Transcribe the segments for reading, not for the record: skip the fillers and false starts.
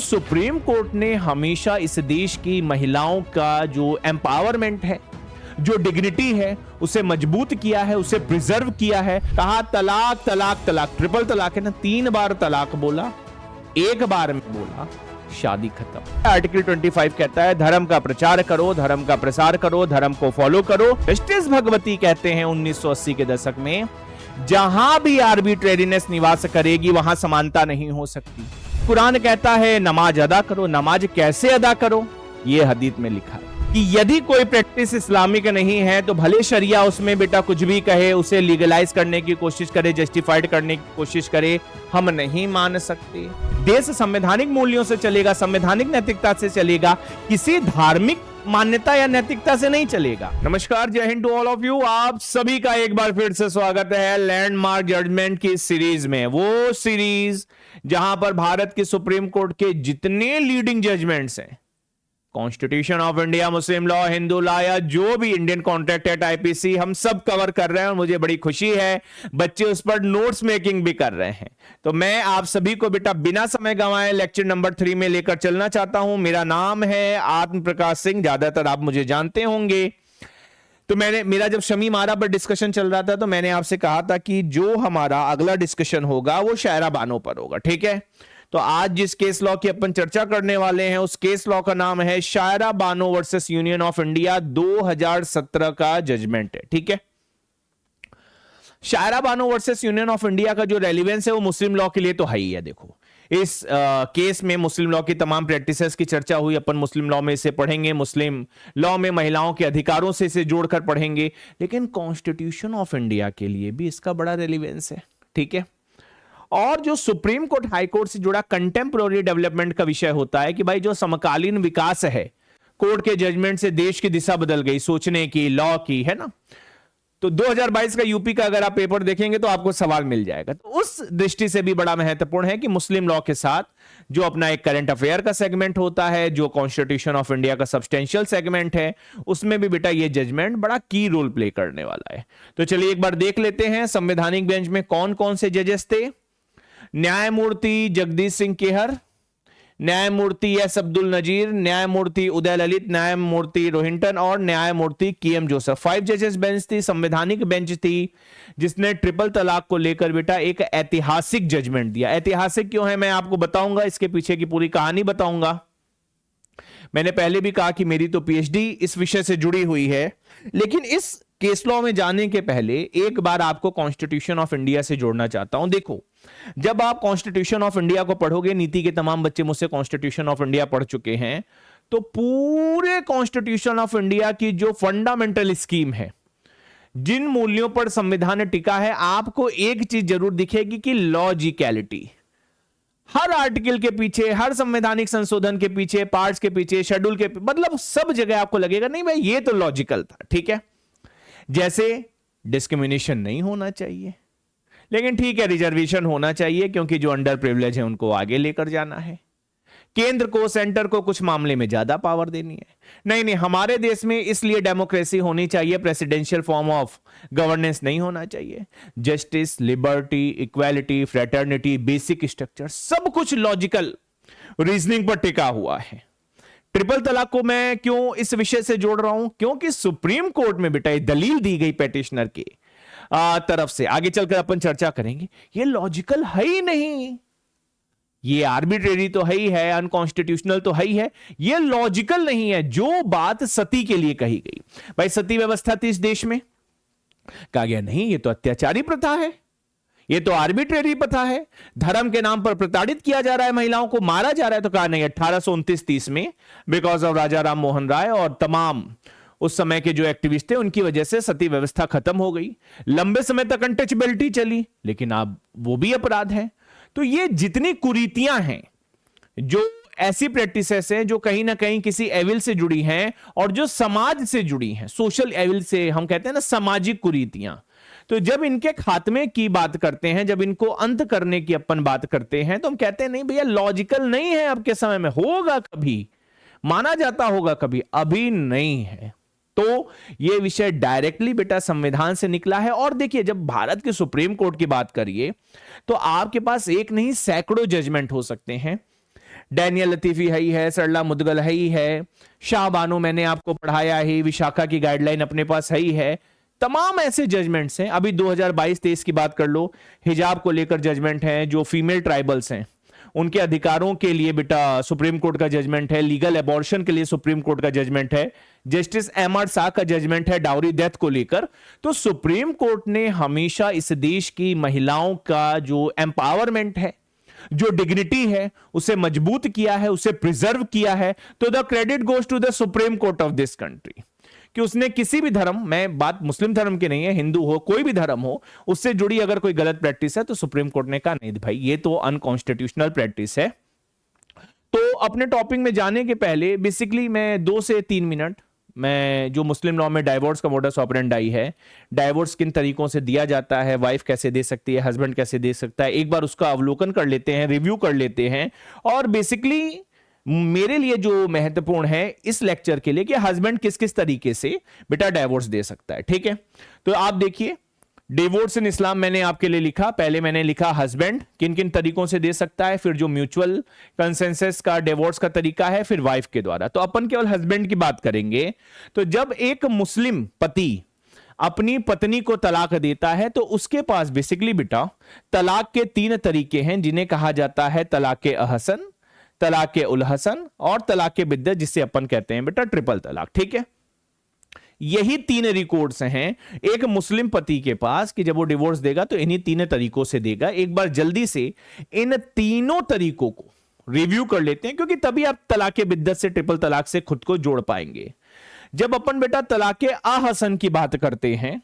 Supreme court ने हमेशा इस देश की महिलाओं का जो एम्पावरमेंट है, जो डिग्निटी है, उसे मजबूत किया है, उसे प्रिजर्व किया है। कहा तलाक तलाक तलाक, ट्रिपल तलाक है ना, 3 बार तलाक बोला, 1 बार में बोला शादी खत्म। आर्टिकल 25 कहता है धर्म का प्रचार करो, धर्म का प्रसार करो, धर्म को फॉलो करो। जस्टिस भगवती कहते हैं 1980 के दशक में, जहां भी आर्बिट्रेरीनेस निवास करेगी वहां समानता नहीं हो सकती। कुरान कहता है नमाज अदा करो। नमाज कैसे अदा करो? यह हदीस में लिखा है कि यदि कोई प्रैक्टिस इस्लामिक नहीं है तो भले शरिया उसमें बेटा कुछ भी कहे, उसे लीगलाइज करने की कोशिश करे, जस्टिफाइड करने की कोशिश करे, हम नहीं मान सकते। देश संवैधानिक मूल्यों से चलेगा, संवैधानिक नैतिकता से चलेगा, किसी धार्मिक मान्यता या नैतिकता से नहीं चलेगा। नमस्कार, जय हिंद टू ऑल ऑफ यू। आप सभी का एक बार फिर से स्वागत है लैंडमार्क जजमेंट की सीरीज में। वो सीरीज जहां पर भारत की सुप्रीम कोर्ट के जितने लीडिंग जजमेंट्स हैं, constitution of India, Muslim law, Hindu law या जो भी इंडियन कॉन्ट्रैक्ट एक्ट, आईपीसी, हम सब कवर कर रहे हैं और मुझे बड़ी खुशी है बच्चे उस पर नोट्स मेकिंग भी कर रहे हैं। तो मैं आप सभी को बेटा बिना समय गंवाए लेक्चर नंबर 3 में लेकर चलना चाहता हूं। मेरा नाम है आत्म प्रकाश सिंह, ज्यादातर आप मुझे जानते होंगे। तो मेरा जब शमी मारा पर डिस्कशन चल रहा था तो मैंने आपसे कहा था कि जो हमारा अगला डिस्कशन होगा वो शायरा बानो पर होगा, ठीक है। तो आज जिस केस लॉ की अपन चर्चा करने वाले हैं उस केस लॉ का नाम है Shayara Bano versus union of India, 2017 का जजमेंट है, ठीक है। Shayara Bano versus union of India का जो रेलिवेंस है वो मुस्लिम लॉ के लिए तो है ही है। देखो, इस केस में मुस्लिम लॉ की तमाम प्रैक्टिसेस की चर्चा हुई, अपन मुस्लिम लॉ में इसे पढ़ेंगे, मुस्लिम लॉ में महिलाओं के अधिकारों से इसे जोड़कर पढ़ेंगे, लेकिन कॉन्स्टिट्यूशन ऑफ इंडिया के लिए भी इसका बड़ा रेलिवेंस है, ठीक है। और जो सुप्रीम कोर्ट हाई कोर्ट से जुड़ा कंटेम्पोररी डेवलपमेंट का विषय होता है कि भाई जो समकालीन विकास है, कोर्ट के जजमेंट से देश की दिशा बदल गई, सोचने की, लॉ की, है ना। तो 2022 का यूपी का अगर आप पेपर देखेंगे तो आपको सवाल मिल जाएगा। तो उस दृष्टि से भी बड़ा महत्वपूर्ण है कि मुस्लिम लॉ के साथ जो अपना एक करंट अफेयर का सेगमेंट होता है, जो कॉन्स्टिट्यूशन ऑफ इंडिया का सब्सटेंशियल सेगमेंट है, उसमें भी बेटा ये जजमेंट बड़ा की रोल प्ले करने वाला है। तो चलिए एक बार देख लेते हैं संवैधानिक बेंच में कौन कौन से जजेस थे। न्यायमूर्ति जगदीश सिंह केहर, न्यायमूर्ति एस अब्दुल नजीर, न्यायमूर्ति उदय ललित, न्यायमूर्ति रोहिंटन और न्यायमूर्ति के.एम. जोसेफ। 5 जजेस बेंच थी, संवैधानिक बेंच थी, जिसने ट्रिपल तलाक को लेकर बेटा एक ऐतिहासिक जजमेंट दिया। ऐतिहासिक क्यों है मैं आपको बताऊंगा, इसके पीछे की पूरी कहानी बताऊंगा। मैंने पहले भी कहा कि मेरी तो पीएचडी इस विषय से जुड़ी हुई है, लेकिन इस केस लॉ में जाने के पहले एक बार आपको कॉन्स्टिट्यूशन ऑफ इंडिया से जोड़ना चाहता हूं। देखो, जब आप कॉन्स्टिट्यूशन ऑफ इंडिया को पढ़ोगे, नीति के तमाम बच्चे मुझसे कॉन्स्टिट्यूशन ऑफ इंडिया पढ़ चुके हैं, तो पूरे कॉन्स्टिट्यूशन ऑफ इंडिया की जो फंडामेंटल स्कीम है, जिन मूल्यों पर संविधान टिका है, आपको एक चीज जरूर दिखेगी कि लॉजिकलिटी। हर आर्टिकल के पीछे, हर संवैधानिक संशोधन के पीछे, पार्ट्स के पीछे, शेड्यूल के मतलब सब जगह आपको लगेगा नहीं भाई ये तो लॉजिकल था, ठीक है। जैसे डिस्क्रिमिनेशन नहीं होना चाहिए, लेकिन ठीक है रिजर्वेशन होना चाहिए क्योंकि जो अंडर प्रिविलेज है उनको आगे लेकर जाना है। केंद्र को, सेंटर को कुछ मामले में ज्यादा पावर देनी है। नहीं, हमारे देश में इसलिए डेमोक्रेसी होनी चाहिए, प्रेसिडेंशियल फॉर्म ऑफ गवर्नेंस नहीं होना चाहिए। Justice, liberty, equality, fraternity, basic structure, सब कुछ लॉजिकल रीजनिंग पर टिका हुआ है। ट्रिपल तलाक को मैं क्यों इस विषय से जोड़ रहा हूं? क्योंकि सुप्रीम कोर्ट में बेटा दलील दी गई पेटिशनर की तरफ से, आगे चलकर अपन चर्चा करेंगे, ये लॉजिकल है ही नहीं, ये आर्बिट्रेरी तो है ही है, अनकॉन्स्टिट्यूशनल तो है ही है, ये लॉजिकल नहीं है। जो बात सती के लिए कही गई, भाई सती व्यवस्था थी इस देश में, कहा गया नहीं ये तो अत्याचारी प्रथा है, ये तो आर्बिट्रेरी प्रथा है, धर्म के नाम पर प्रताड़ित किया जा रहा है, महिलाओं को मारा जा रहा है। तो कहा नहीं, 1829-30 में बिकॉज ऑफ राजा राम मोहन राय और तमाम उस समय के जो एक्टिविस्ट थे उनकी वजह से सती व्यवस्था खत्म हो गई। लंबे समय तक अनटचेबिलिटी चली, लेकिन अब वो भी अपराध है। तो ये जितनी कुरीतियां हैं, जो ऐसी प्रैक्टिसेस हैं जो कहीं ना कहीं किसी एविल से जुड़ी हैं और जो समाज से जुड़ी हैं, सोशल एविल से हम कहते हैं ना, सामाजिक कुरीतियां, तो जब इनके खात्मे की बात करते हैं, जब इनको अंत करने की अपन बात करते हैं, तो हम कहते हैं नहीं भैया लॉजिकल नहीं है, अब के समय में होगा कभी, माना जाता होगा कभी, अभी नहीं है। तो यह विषय डायरेक्टली बेटा संविधान से निकला है। और देखिए, जब भारत के सुप्रीम कोर्ट की बात करिए तो आपके पास एक नहीं सैकड़ों जजमेंट हो सकते हैं। डैनियल लतीफी है ही है, सरला मुदगल है ही है, शाह बानो मैंने आपको पढ़ाया ही, विशाखा की गाइडलाइन अपने पास है ही है। तमाम ऐसे जजमेंट्स हैं। अभी 2022-23 की बात कर लो, हिजाब को लेकर जजमेंट है, जो फीमेल ट्राइबल्स हैं उनके अधिकारों के लिए बेटा सुप्रीम कोर्ट का जजमेंट है, लीगल एबॉर्शन के लिए सुप्रीम कोर्ट का जजमेंट है, जस्टिस एम.आर. शाह का जजमेंट है डाउरी डेथ को लेकर। तो सुप्रीम कोर्ट ने हमेशा इस देश की महिलाओं का जो एम्पावरमेंट है, जो डिग्निटी है, उसे मजबूत किया है, उसे प्रिजर्व किया है। तो the credit goes to the supreme court of this country कि उसने किसी भी धर्म, मैं बात मुस्लिम धर्म की नहीं है, हिंदू हो कोई भी धर्म हो, उससे जुड़ी अगर कोई गलत प्रैक्टिस है तो सुप्रीम कोर्ट ने कहा नहीं भाई ये तो अनकॉन्स्टिट्यूशनल प्रैक्टिस है। तो अपने टॉपिक में जाने के पहले बेसिकली मैं 2 से 3 मिनट मैं जो मुस्लिम लॉ में डाइवोर्स का मोडस ऑपरेंडी है, डाइवोर्स किन तरीकों से दिया जाता है, वाइफ कैसे दे सकती है, हस्बैंड कैसे दे सकता है, एक बार उसका अवलोकन कर लेते हैं, रिव्यू कर लेते हैं। और बेसिकली मेरे लिए जो महत्वपूर्ण है इस लेक्चर के लिए कि हस्बैंड किस किस तरीके से बेटा डाइवोर्स दे सकता है। ठीक है, तो आप देखिए डिवोर्स इन इस्लाम मैंने आपके लिए लिखा। पहले मैंने लिखा हस्बैंड किन किन तरीकों से दे सकता है, फिर जो म्यूचुअल कंसेंसस का डिवोर्स का तरीका है, फिर वाइफ के द्वारा। तो अपन केवल हस्बैंड की बात करेंगे। तो जब एक मुस्लिम पति अपनी पत्नी को तलाक देता है तो उसके पास बेसिकली बेटा तलाक के 3 तरीके हैं, जिन्हें कहा जाता है तलाक अहसन, तलाक उल हसन और तलाक बिद्दत, जिसे अपन कहते हैं बेटा ट्रिपल तलाक। ठीक है, यही 3 रिकॉर्ड्स हैं एक मुस्लिम पति के पास कि जब वो डिवोर्स देगा तो इन्हीं 3 तरीकों से देगा। एक बार जल्दी से इन तीनों तरीकों को रिव्यू कर लेते हैं, क्योंकि तभी आप तलाक बिद्दत से ट्रिपल तलाक से खुद को जोड़ पाएंगे। जब अपन बेटा तलाक अहसन की बात करते हैं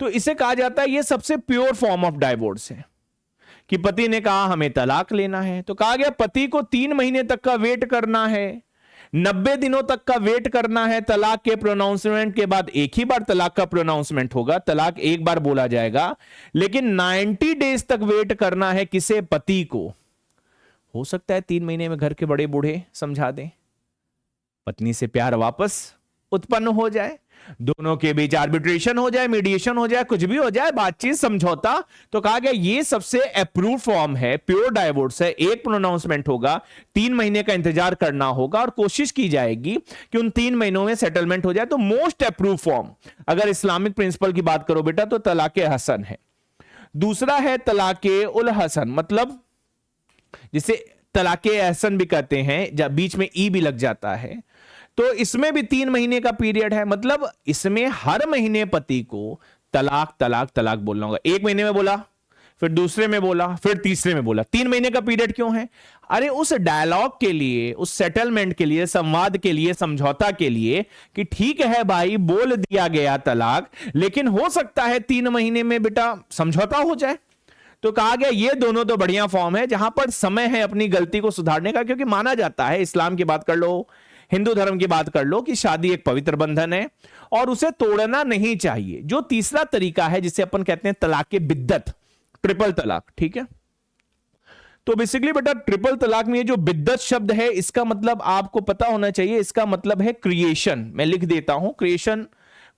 तो इसे कहा जाता है ये सबसे प्योर फॉर्म ऑफ डाइवोर्स है कि पति ने कहा हमें तलाक लेना है, तो कहा गया पति को 3 महीने तक का वेट करना है, 90 दिनों तक का वेट करना है। तलाक के प्रोनाउंसमेंट के बाद एक ही बार तलाक का प्रोनाउंसमेंट होगा, तलाक एक बार बोला जाएगा, लेकिन 90 डेज तक वेट करना है किसे, पति को। हो सकता है 3 महीने में घर के बड़े बूढ़े समझा दें, पत्नी से प्यार वापस उत्पन्न हो जाए, दोनों के बीच आर्बिट्रेशन हो जाए, मीडिएशन हो जाए, कुछ भी हो जाए, बातचीत समझौता। तो कहा गया ये सबसे अप्रूव फॉर्म है, प्योर डाइवोर्स है। एक प्रोनाउंसमेंट होगा, 3 महीने का इंतजार करना होगा और कोशिश की जाएगी कि उन 3 महीनों में सेटलमेंट हो जाए। तो मोस्ट अप्रूव फॉर्म अगर इस्लामिक प्रिंसिपल की बात करो बेटा तो तलाक हसन है। दूसरा है तलाक उल हसन, मतलब जिसे तलाक एहसन भी कहते हैं, जब बीच में ई भी लग जाता है। तो इसमें भी 3 महीने का पीरियड है, मतलब इसमें हर महीने पति को तलाक तलाक तलाक बोलना होगा। 1 महीने में बोला, फिर दूसरे में बोला, फिर तीसरे में बोला। 3 महीने का पीरियड क्यों है? अरे उस डायलॉग के लिए, उस सेटलमेंट के लिए, संवाद के लिए, समझौता के लिए कि ठीक है भाई बोल दिया गया तलाक, लेकिन हो सकता है 3 महीने में बेटा समझौता हो जाए। तो कहा गया ये दोनों तो बढ़िया फॉर्म है जहां पर समय है अपनी गलती को सुधारने का, क्योंकि माना जाता है, इस्लाम की बात कर लो, हिंदू धर्म की बात कर लो, कि शादी एक पवित्र बंधन है और उसे तोड़ना नहीं चाहिए। जो तीसरा तरीका है जिसे अपन कहते हैं तलाक बिद्दत, ट्रिपल तलाक। ठीक है, तो बेसिकली बेटा ट्रिपल तलाक में ये जो बिद्दत शब्द है इसका मतलब आपको पता होना चाहिए, इसका मतलब है क्रिएशन। मैं लिख देता हूं, क्रिएशन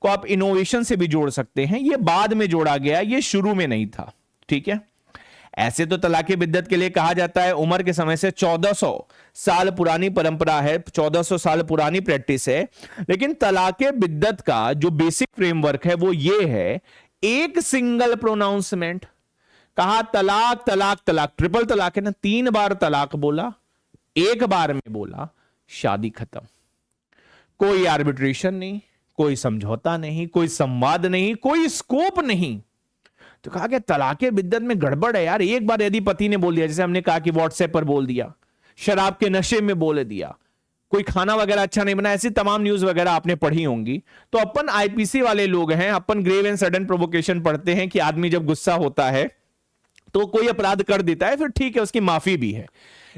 को आप इनोवेशन से भी जोड़ सकते हैं। ये बाद में जोड़ा गया, ये शुरू में नहीं था। ठीक है, ऐसे तो तलाक बिद्दत के लिए कहा जाता है उमर के समय से 1400 साल पुरानी परंपरा है, 1400 साल पुरानी प्रैक्टिस है। लेकिन तलाक बिद्दत का जो बेसिक फ्रेमवर्क है वो ये है, एक सिंगल प्रोनाउंसमेंट, कहा तलाक तलाक तलाक, ट्रिपल तलाक है ना, 3 बार तलाक बोला, एक बार में बोला, शादी खत्म। कोई आर्बिट्रेशन नहीं, कोई समझौता नहीं, कोई संवाद नहीं, कोई स्कोप नहीं। तो कहा कि तलाक बिद्दत में गड़बड़ है यार। एक बार यदि पति ने बोल दिया, जैसे हमने कहा कि व्हाट्सएप पर बोल दिया, शराब के नशे में बोल दिया, कोई खाना वगैरह अच्छा नहीं बना, ऐसी तमाम न्यूज वगैरह आपने पढ़ी होंगी। तो अपन आईपीसी वाले लोग हैं, अपन ग्रेव एंड सडन प्रोवोकेशन पढ़ते हैं कि आदमी जब गुस्सा होता है तो कोई अपराध कर देता है, फिर ठीक है उसकी माफी भी है।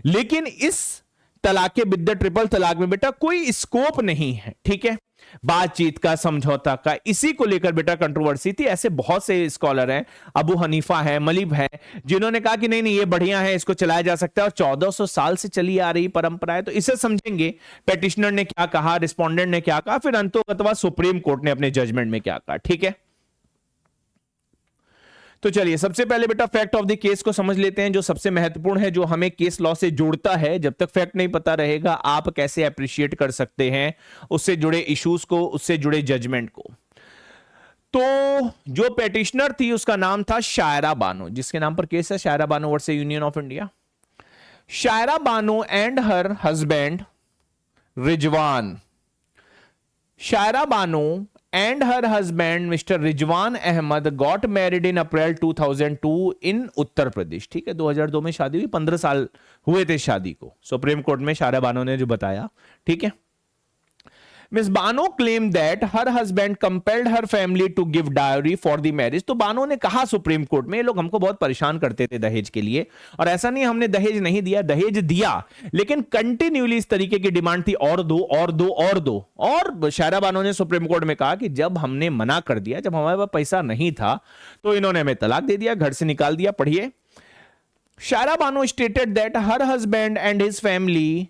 लेकिन इस तलाक बिद्दत ट्रिपल तलाक में बेटा कोई स्कोप नहीं है। ठीक है, बातचीत का, समझौता का, इसी को लेकर बेटा कंट्रोवर्सी थी। ऐसे बहुत से स्कॉलर हैं, अबू हनीफा है, मलिब है, जिन्होंने कहा कि नहीं नहीं ये बढ़िया है, इसको चलाया जा सकता है, और 1400 साल से चली आ रही परंपरा है। तो इसे समझेंगे पेटिशनर ने क्या कहा, रिस्पोंडेंट ने क्या कहा, फिर अंतोगत्वा सुप्रीम कोर्ट ने अपने जजमेंट में क्या कहा। ठीक है, तो चलिए सबसे पहले बेटा फैक्ट ऑफ द केस को समझ लेते हैं, जो सबसे महत्वपूर्ण है, जो हमें केस लॉ से जोड़ता है। जब तक फैक्ट नहीं पता रहेगा आप कैसे अप्रिशिएट कर सकते हैं उससे जुड़े इश्यूज को, उससे जुड़े जजमेंट को। तो जो पेटिशनर थी उसका नाम था शायरा बानो, जिसके नाम पर केस है Shayara Bano versus union of India. Shayara Bano and her husband Rizwan, Shayara Bano and her husband Mr. Rizwan Ahmad got married in April 2002 in Uttar Pradesh. ठीक है, 2002 में शादी हुई, 15 साल हुए थे शादी को, सुप्रीम कोर्ट में शायरा बानो ने जो बताया। ठीक है, miss Bano claim that her husband compelled her family to give dowry for the marriage. तो बानो ने कहा सुप्रीम कोर्ट में, ये लोग हमको बहुत परेशान करते थे दहेज के लिए, और ऐसा नहीं हमने दहेज नहीं दिया, दहेज दिया, लेकिन कंटिन्यूली इस तरीके की डिमांड थी, और दो और दो और दो। और शायरा बानो ने सुप्रीम कोर्ट में कहा कि जब हमने मना कर दिया, जब हमारे पास पैसा नहीं था, तो इन्होंने हमें तलाक दे दिया, घर से निकाल दिया। पढ़िए, Shayara Bano stated that her husband and his family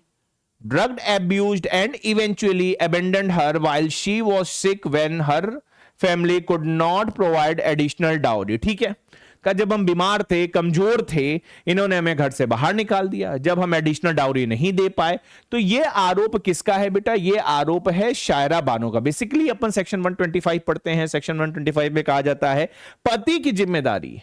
drugged, abused and eventually abandoned her while she was sick when her family could not provide additional dowry। ठीक है, का जब हम बीमार थे, कमजोर थे, इन्होंने हमें घर से बाहर निकाल दिया जब हम एडिशनल डाउरी नहीं दे पाए। तो ये आरोप किसका है बेटा? ये आरोप है शायरा बानो का। बेसिकली अपन सेक्शन 125 पढ़ते हैं, सेक्शन 125 में कहा जाता है पति की जिम्मेदारी,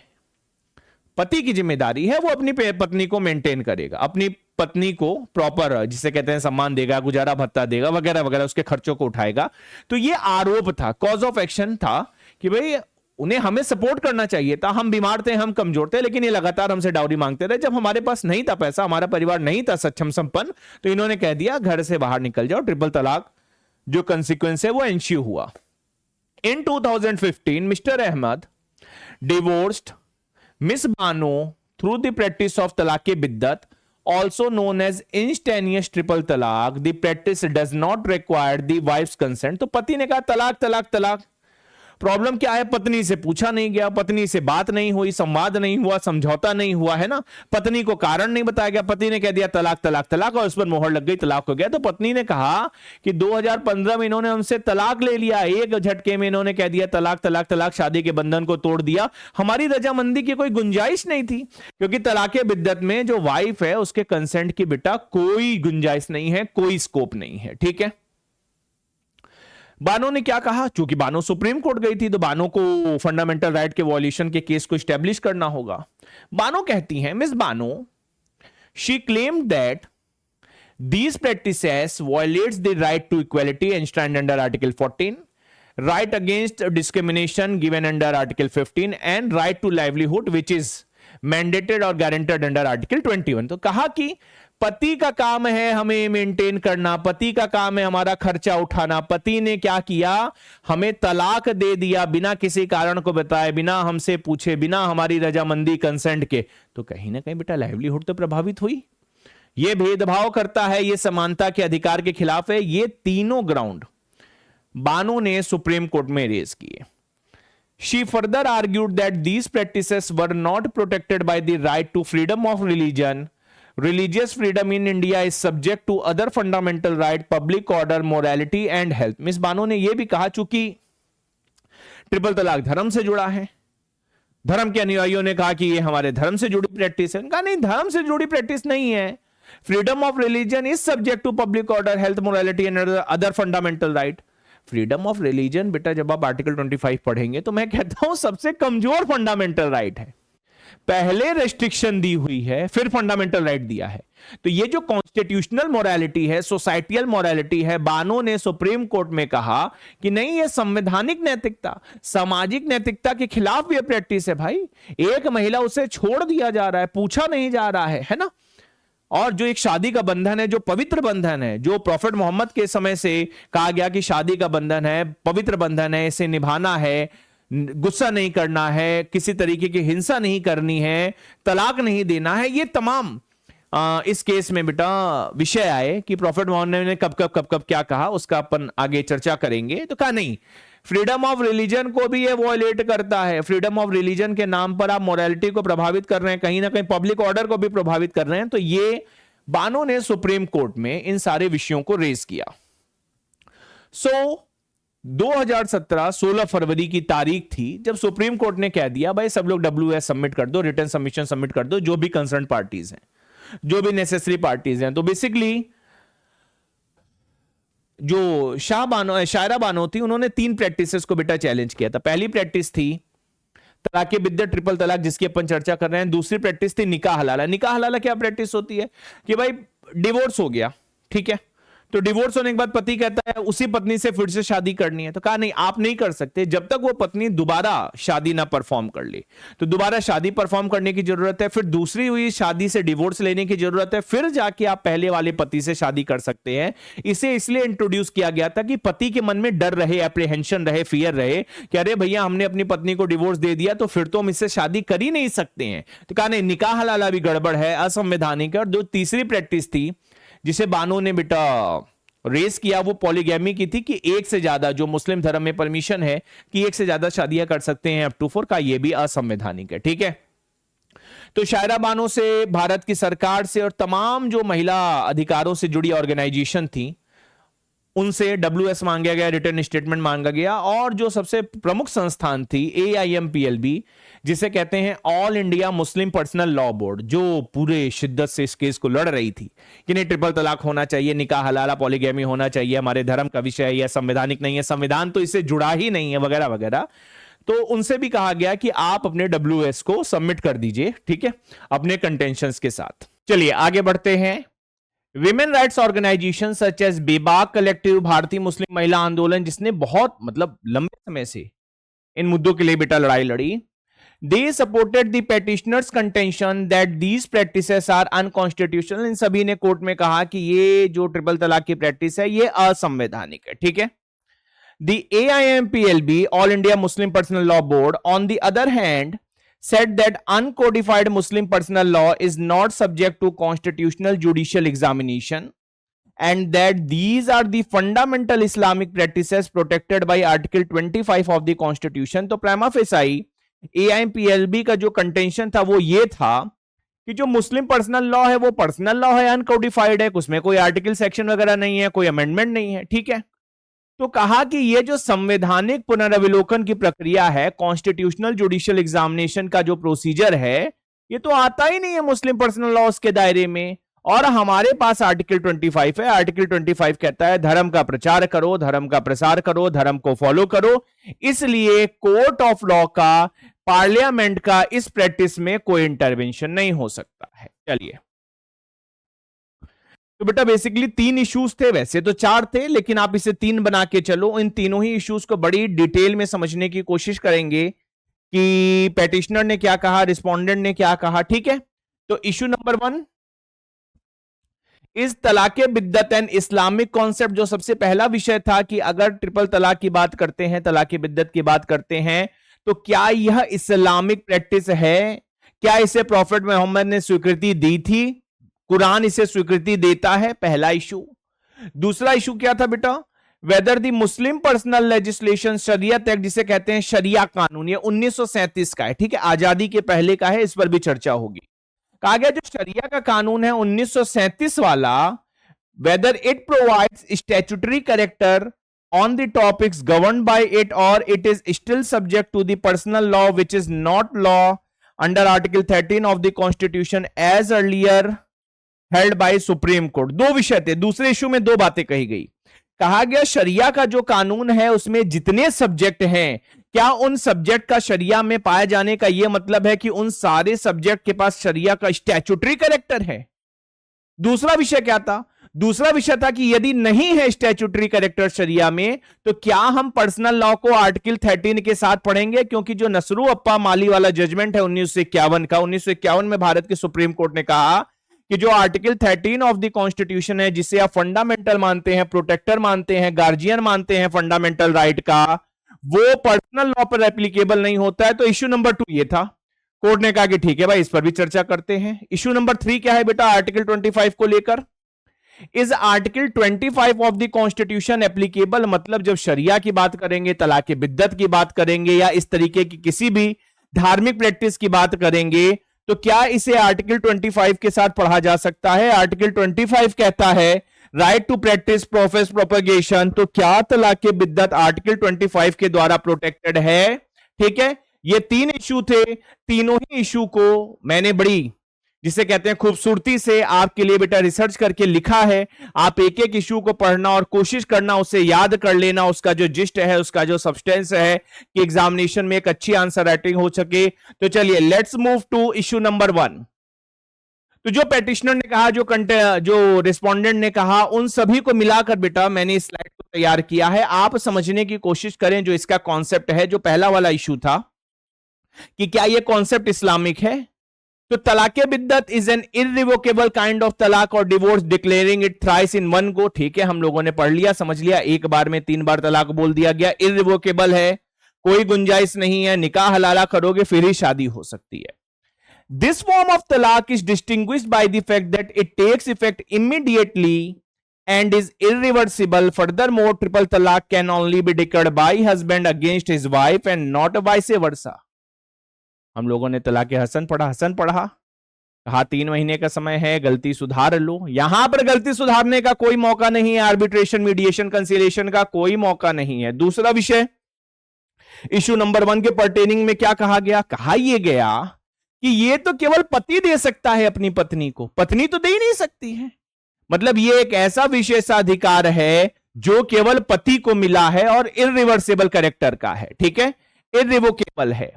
पति की जिम्मेदारी है वो अपनी पत्नी को मेंटेन करेगा, अपनी पत्नी को प्रॉपर, जिसे कहते हैं सम्मान देगा, गुजारा भत्ता देगा, वगैरह वगैरह, उसके खर्चों को उठाएगा। तो ये आरोप था, कॉज ऑफ एक्शन था कि भाई उन्हें हमें सपोर्ट करना चाहिए था, हम बीमार थे, हम कमजोर थे, लेकिन ये लगातार हमसे डाउरी मांगते रहे। जब हमारे पास नहीं था पैसा, हमारा परिवार नहीं था सक्षम संपन्न, तो इन्होंने कह दिया घर से बाहर निकल जाओ। ट्रिपल तलाक जो कंसिक्वेंस है वो एंश्यू हुआ। In 2015 mister Ahmed divorced miss Bano through the practice of talaq biddat, also known as instantaneous triple talaq। the practice does not require the wife's consent। तो पति ने कहा तलाक तलाक तलाक। प्रॉब्लम क्या है? पत्नी से पूछा नहीं गया, पत्नी से बात नहीं हुई, संवाद नहीं हुआ, समझौता नहीं हुआ, है ना। पत्नी को कारण नहीं बताया गया, पति ने कह दिया तलाक तलाक तलाक, और उस पर मोहर लग गई, तलाक हो गया। तो पत्नी ने कहा कि 2015 में इन्होंने हमसे तलाक ले लिया, एक झटके में इन्होंने कह दिया तलाक तलाक तलाक, शादी के बंधन को तोड़ दिया, हमारी रजामंदी की कोई गुंजाइश नहीं थी, क्योंकि तलाक बिद्दत में जो वाइफ है उसके कंसेंट की बेटा कोई गुंजाइश नहीं है, कोई स्कोप नहीं है। ठीक है, बानो ने क्या कहा? चूंकि बानो सुप्रीम कोर्ट गई थी, तो बानो को फंडामेंटल राइट के वॉल्यूशन के केस को स्टैब्लिश करना होगा। बानो कहती हैं, miss Bano she claimed that these practices violates the right to equality enshrined under Article 14, right against discrimination given under Article 15, and right to livelihood which is mandated or guaranteed under Article 21। तो कहा कि पति का काम है हमें maintain करना, पति का काम है हमारा खर्चा उठाना। पति ने क्या किया? हमें तलाक दे दिया बिना किसी कारण को बताए, बिना हमसे पूछे, बिना हमारी रजामंदी कंसेंट के। तो कहीं ना कहीं बेटा लाइवलीहुड तो प्रभावित हुई। ये भेदभाव करता है, ये समानता के अधिकार के खिलाफ है। ये तीनों ग्राउंड बानो ने सुप्रीम कोर्ट में रेज किए। She further argued that these practices were not protected by the right to freedom of religion। Religious freedom in India is subject to other fundamental rights, public order, morality and health। Miss Bano ने यह भी कहा, चूंकि triple तलाक धर्म से जुड़ा है, धर्म के अनुयायियों ने कहा कि ये हमारे धर्म से जुड़ी प्रैक्टिस है। कहा नहीं, धर्म से जुड़ी प्रैक्टिस नहीं है। Freedom of religion is subject to public order, health, morality and other fundamental right. Freedom of religion बेटा जब आप आर्टिकल 25 पढ़ेंगे तो मैं कहता हूं सबसे कमजोर फंडामेंटल राइट है। पहले रेस्ट्रिक्शन दी हुई है, फिर फंडामेंटल राइट दिया है। तो ये जो कॉन्स्टिट्यूशनल मोरालिटी है, सोसाइटियल मोरालिटी है, बानो ने सुप्रीम कोर्ट में कहा कि नहीं, ये संवैधानिक नैतिकता, सामाजिक नैतिकता के खिलाफ ये प्रैक्टिस है। भाई एक महिला, उसे छोड़ दिया जा रहा है, पूछा नहीं जा रहा है ना। और जो एक शादी का बंधन है, जो पवित्र बंधन है, जो प्रॉफेट मोहम्मद के समय से कहा गया कि शादी का बंधन है, पवित्र बंधन है, इसे निभाना है, गुस्सा नहीं करना है, किसी तरीके की हिंसा नहीं करनी है, तलाक नहीं देना है, ये तमाम इस केस में बेटा विषय आए कि प्रॉफेट मोहम्मद ने कब कब क्या कहा, उसका अपन आगे चर्चा करेंगे। तो कहा नहीं, फ्रीडम ऑफ रिलीजन को भी ये वॉयलेट करता है। फ्रीडम ऑफ रिलीजन के नाम पर आप मोरालिटी को प्रभावित कर रहे हैं, कहीं ना कहीं पब्लिक ऑर्डर को भी प्रभावित कर रहे हैं। तो ये बानो ने सुप्रीम कोर्ट में इन सारे विषयों को रेज किया। सो 2017 16 फरवरी की तारीख थी जब सुप्रीम कोर्ट ने कह दिया भाई सब लोग WS सबमिट कर दो, रिटर्न सबमिशन सबमिट कर दो, जो भी कंसर्न पार्टीज हैं, जो भी नेसेसरी पार्टीज हैं। तो बेसिकली जो शायरा बानो थी, उन्होंने 3 प्रैक्टिसेस को बेटा चैलेंज किया था। पहली प्रैक्टिस थी तलाक बिद्दत, ट्रिपल तलाक, जिसकी अपन चर्चा कर रहे हैं। दूसरी प्रैक्टिस थी निकाह हलाला। निकाह हलाला क्या प्रैक्टिस होती है कि भाई डिवोर्स हो गया, ठीक है, तो डिवोर्स होने के बाद पति कहता है उसी पत्नी से फिर से शादी करनी है, तो कहा नहीं आप नहीं कर सकते जब तक वो पत्नी दोबारा शादी ना परफॉर्म कर ले। तो दोबारा शादी परफॉर्म करने की जरूरत है, फिर दूसरी हुई शादी से डिवोर्स लेने की जरूरत है, फिर जाके आप पहले वाले पति से शादी कर सकते हैं। इसे इसलिए इंट्रोड्यूस किया गया था कि पति के मन में डर रहे, एप्रीहेंशन रहे, फियर रहे कि अरे भैया हमने अपनी पत्नी को डिवोर्स दे दिया तो फिर तो हम इससे शादी कर ही नहीं सकते हैं। तो कहा नहीं निकाह हलाला भी गड़बड़ है, असंवैधानिक है। और जो तीसरी प्रैक्टिस थी जिसे बानो ने बेटा रेस किया वो पॉलीगैमी की थी कि एक से ज्यादा, जो मुस्लिम धर्म में परमिशन है कि एक से ज्यादा शादियां कर सकते हैं अप टू 4 का, ये भी असंवैधानिक है, ठीक है। तो शायरा बानो से, भारत की सरकार से और तमाम जो महिला अधिकारों से जुड़ी ऑर्गेनाइजेशन थी उनसे WS मांगा गया, रिटर्न स्टेटमेंट मांगा गया। और जो सबसे प्रमुख संस्थान थी AIMPLB, जिसे कहते हैं all India Muslim personal law board, जो पूरे शिद्दत से इस केस को लड़ रही थी कि नहीं ट्रिपल तलाक होना चाहिए, निकाह हलाला, पॉलीगैमी होना चाहिए, हमारे धर्म का विषय है, यह संवैधानिक नहीं है, संविधान तो इससे जुड़ा ही नहीं है, वगैरह वगैरह। तो उनसे भी कहा गया कि आप अपने WS को सबमिट कर दीजिए, ठीक है, अपने कंटेंशंस के साथ। चलिए आगे बढ़ते हैं। Women rights organization such as Bebaak collective, Bharatiya Muslim महिला आंदोलन, जिसने बहुत मतलब लंबे समय से इन मुद्दों के लिए बेटा लड़ाई लड़ी, they supported the petitioner's contention that these practices are unconstitutional. इन सभी ने कोर्ट में कहा कि ये जो ट्रिपल तलाक की प्रैक्टिस है ये असंवैधानिक है, ठीक है। The AIMPLB, All India Muslim Personal Law Board, on the other hand, said that uncodified Muslim personal law is not subject to constitutional judicial examination and that these are the fundamental Islamic practices protected by Article 25 of the Constitution। तो prima facie AIMPLB का जो contention था वो ये था कि जो मुस्लिम personal law है वो पर्सनल लॉ है, अनकोडिफाइड है, उसमें कोई आर्टिकल सेक्शन वगैरह नहीं है, कोई अमेंडमेंट नहीं है, ठीक है। तो कहा कि ये जो संवैधानिक पुनर्विलोकन की प्रक्रिया है, कॉन्स्टिट्यूशनल जुडिशियल एग्जामिनेशन का जो प्रोसीजर है, ये तो आता ही नहीं है मुस्लिम पर्सनल लॉज के दायरे में। और हमारे पास आर्टिकल 25 है। आर्टिकल 25 कहता है धर्म का प्रचार करो, धर्म का प्रसार करो, धर्म को फॉलो करो। इसलिए कोर्ट ऑफ लॉ का, पार्लियामेंट का इस प्रैक्टिस में कोई इंटरवेंशन नहीं हो सकता है। चलिए, तो बेटा बेसिकली 3 इश्यूज थे, वैसे तो 4 थे लेकिन आप इसे 3 बना के चलो। इन तीनों ही इश्यूज को बड़ी डिटेल में समझने की कोशिश करेंगे कि पेटिशनर ने क्या कहा, रिस्पोंडेंट ने क्या कहा, ठीक है। तो इश्यू नंबर 1 इस तलाके बिद्दत एंड इस्लामिक कॉन्सेप्ट, जो सबसे पहला विषय था कि अगर ट्रिपल तलाक की बात करते हैं, तलाके बिद्दत की बात करते हैं, तो क्या यह इस्लामिक प्रैक्टिस है? क्या इसे प्रॉफेट मोहम्मद ने स्वीकृति दी थी? कुरान इसे स्वीकृति देता है? पहला इशू। दूसरा इशू क्या था बेटा? वेदर दी मुस्लिम पर्सनल लेजिस्लेशन शरीयत एक्ट, जिसे कहते हैं शरिया कानून, ये 1937 का है, ठीक है, आजादी के पहले का है, इस पर भी चर्चा होगी। कहा गया जो शरिया का कानून है 1937 वाला, whether it provides statutory character on the topics governed by it or it is still subject to the personal law which is not law under article 13 of the constitution as earlier held by supreme court। 2 विषय थे, दूसरे issue में 2 बातें कही गई। कहा गया शरिया का जो कानून है उसमें जितने सब्जेक्ट हैं, क्या उन सब्जेक्ट का शरिया में पाए जाने का यह मतलब है कि उन सारे सब्जेक्ट के पास शरिया का स्टैट्यूटरी कैरेक्टर है? दूसरा विषय क्या था? दूसरा विषय था कि यदि नहीं है स्टैट्यूटरी कैरेक्टर शरिया में, तो क्या हम पर्सनल लॉ को आर्टिकल 13 के साथ पढ़ेंगे? क्योंकि जो नसरू अप्पा माली वाला जजमेंट है 1951 का, 1951 में भारत के सुप्रीम कोर्ट ने कहा कि जो आर्टिकल 13 ऑफ द कॉन्स्टिट्यूशन है, जिसे आप फंडामेंटल मानते हैं, प्रोटेक्टर मानते हैं, गार्जियन मानते हैं फंडामेंटल राइट का, वो पर्सनल लॉ पर एप्लीकेबल नहीं होता है। तो इश्यू नंबर 2 ये था। कोर्ट ने कहा कि ठीक है भाई, इस पर भी चर्चा करते हैं। इश्यू नंबर 3 क्या है बेटा? आर्टिकल 25 को लेकर, is article 25 of the constitution applicable? मतलब जब शरिया की बात करेंगे, तलाक बिद्दत की बात करेंगे, या इस तरीके की किसी भी धार्मिक प्रैक्टिस की बात करेंगे, तो क्या इसे आर्टिकल 25 के साथ पढ़ा जा सकता है? आर्टिकल 25 कहता है right to practice profess propagation, तो क्या तलाक बिद्दत आर्टिकल 25 के द्वारा प्रोटेक्टेड है? ठीक है, ये 3 इशू थे, तीनों ही इशू को मैंने बड़ी, जिसे कहते हैं, खूबसूरती से आपके लिए बेटा रिसर्च करके लिखा है। आप एक एक इशू को पढ़ना और कोशिश करना उसे याद कर लेना, उसका जो जिस्ट है, उसका जो सब्सटेंस है, कि एग्जामिनेशन में एक अच्छी आंसर राइटिंग हो सके। तो चलिए let's move to issue number 1। तो जो पेटिशनर ने कहा, जो रिस्पोंडेंट ने कहा, उन सभी को मिलाकर बेटा मैंने इस स्लाइड को तैयार किया है। आप समझने की कोशिश करें जो इसका कॉन्सेप्ट है। जो पहला वाला इशू था कि क्या यह कॉन्सेप्ट इस्लामिक है, तो तलाके बिद्दत is an irrevocable kind of talaq और divorce declaring it thrice in one go. ठीक है, हम लोगों ने पढ़ लिया, समझ लिया, एक बार में 3 बार तलाक बोल दिया गया। इररिवोकेबल है, कोई गुंजाइश नहीं है, निकाह हलाला करोगे फिर ही शादी हो सकती है। This form of talaq is distinguished by the fact that it takes effect immediately and is irreversible. Furthermore, triple talaq can only be declared by husband against his wife and not vice versa. हम लोगों ने तलाक हसन पढ़ा, कहा 3 महीने का समय है, गलती सुधार लो। यहां पर गलती सुधारने का कोई मौका नहीं है, आर्बिट्रेशन, मीडिएशन, कंसिलिएशन का कोई मौका नहीं है। दूसरा विषय, इशू नंबर 1 के पर्टेनिंग में क्या कहा गया? कहा यह गया कि ये तो केवल पति दे सकता है अपनी पत्नी को, पत्नी तो दे ही नहीं सकती है। मतलब ये एक ऐसा विशेषाधिकार है जो केवल पति को मिला है और इररिवर्सिबल कैरेक्टर का है। ठीक है, इररिवोकेबल है।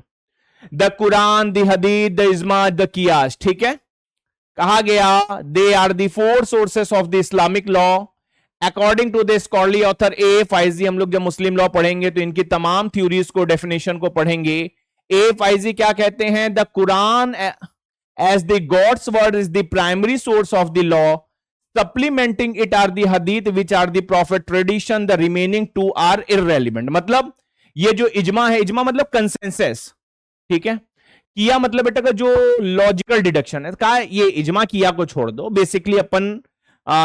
The Quran, the Hadith, the Ijma, the Qiyas. ठीक है, कहा गया they are the 4 sources of the Islamic law according to the scholarly author A Fyzee. हम लोग जब मुस्लिम लॉ पढ़ेंगे तो इनकी तमाम थ्योरीज को, डेफिनेशन को पढ़ेंगे। ए फाइजी क्या कहते हैं? The Quran as the God's word is the primary source of the law, supplementing it are the Hadith which are the prophet tradition, the remaining 2 are irrelevant. मतलब ये जो इजमा है, इजमा मतलब कंसेंसस, ठीक है, किया मतलब बेटा का जो लॉजिकल डिडक्शन है, कहा ये इजमा किया को छोड़ दो। Basically upon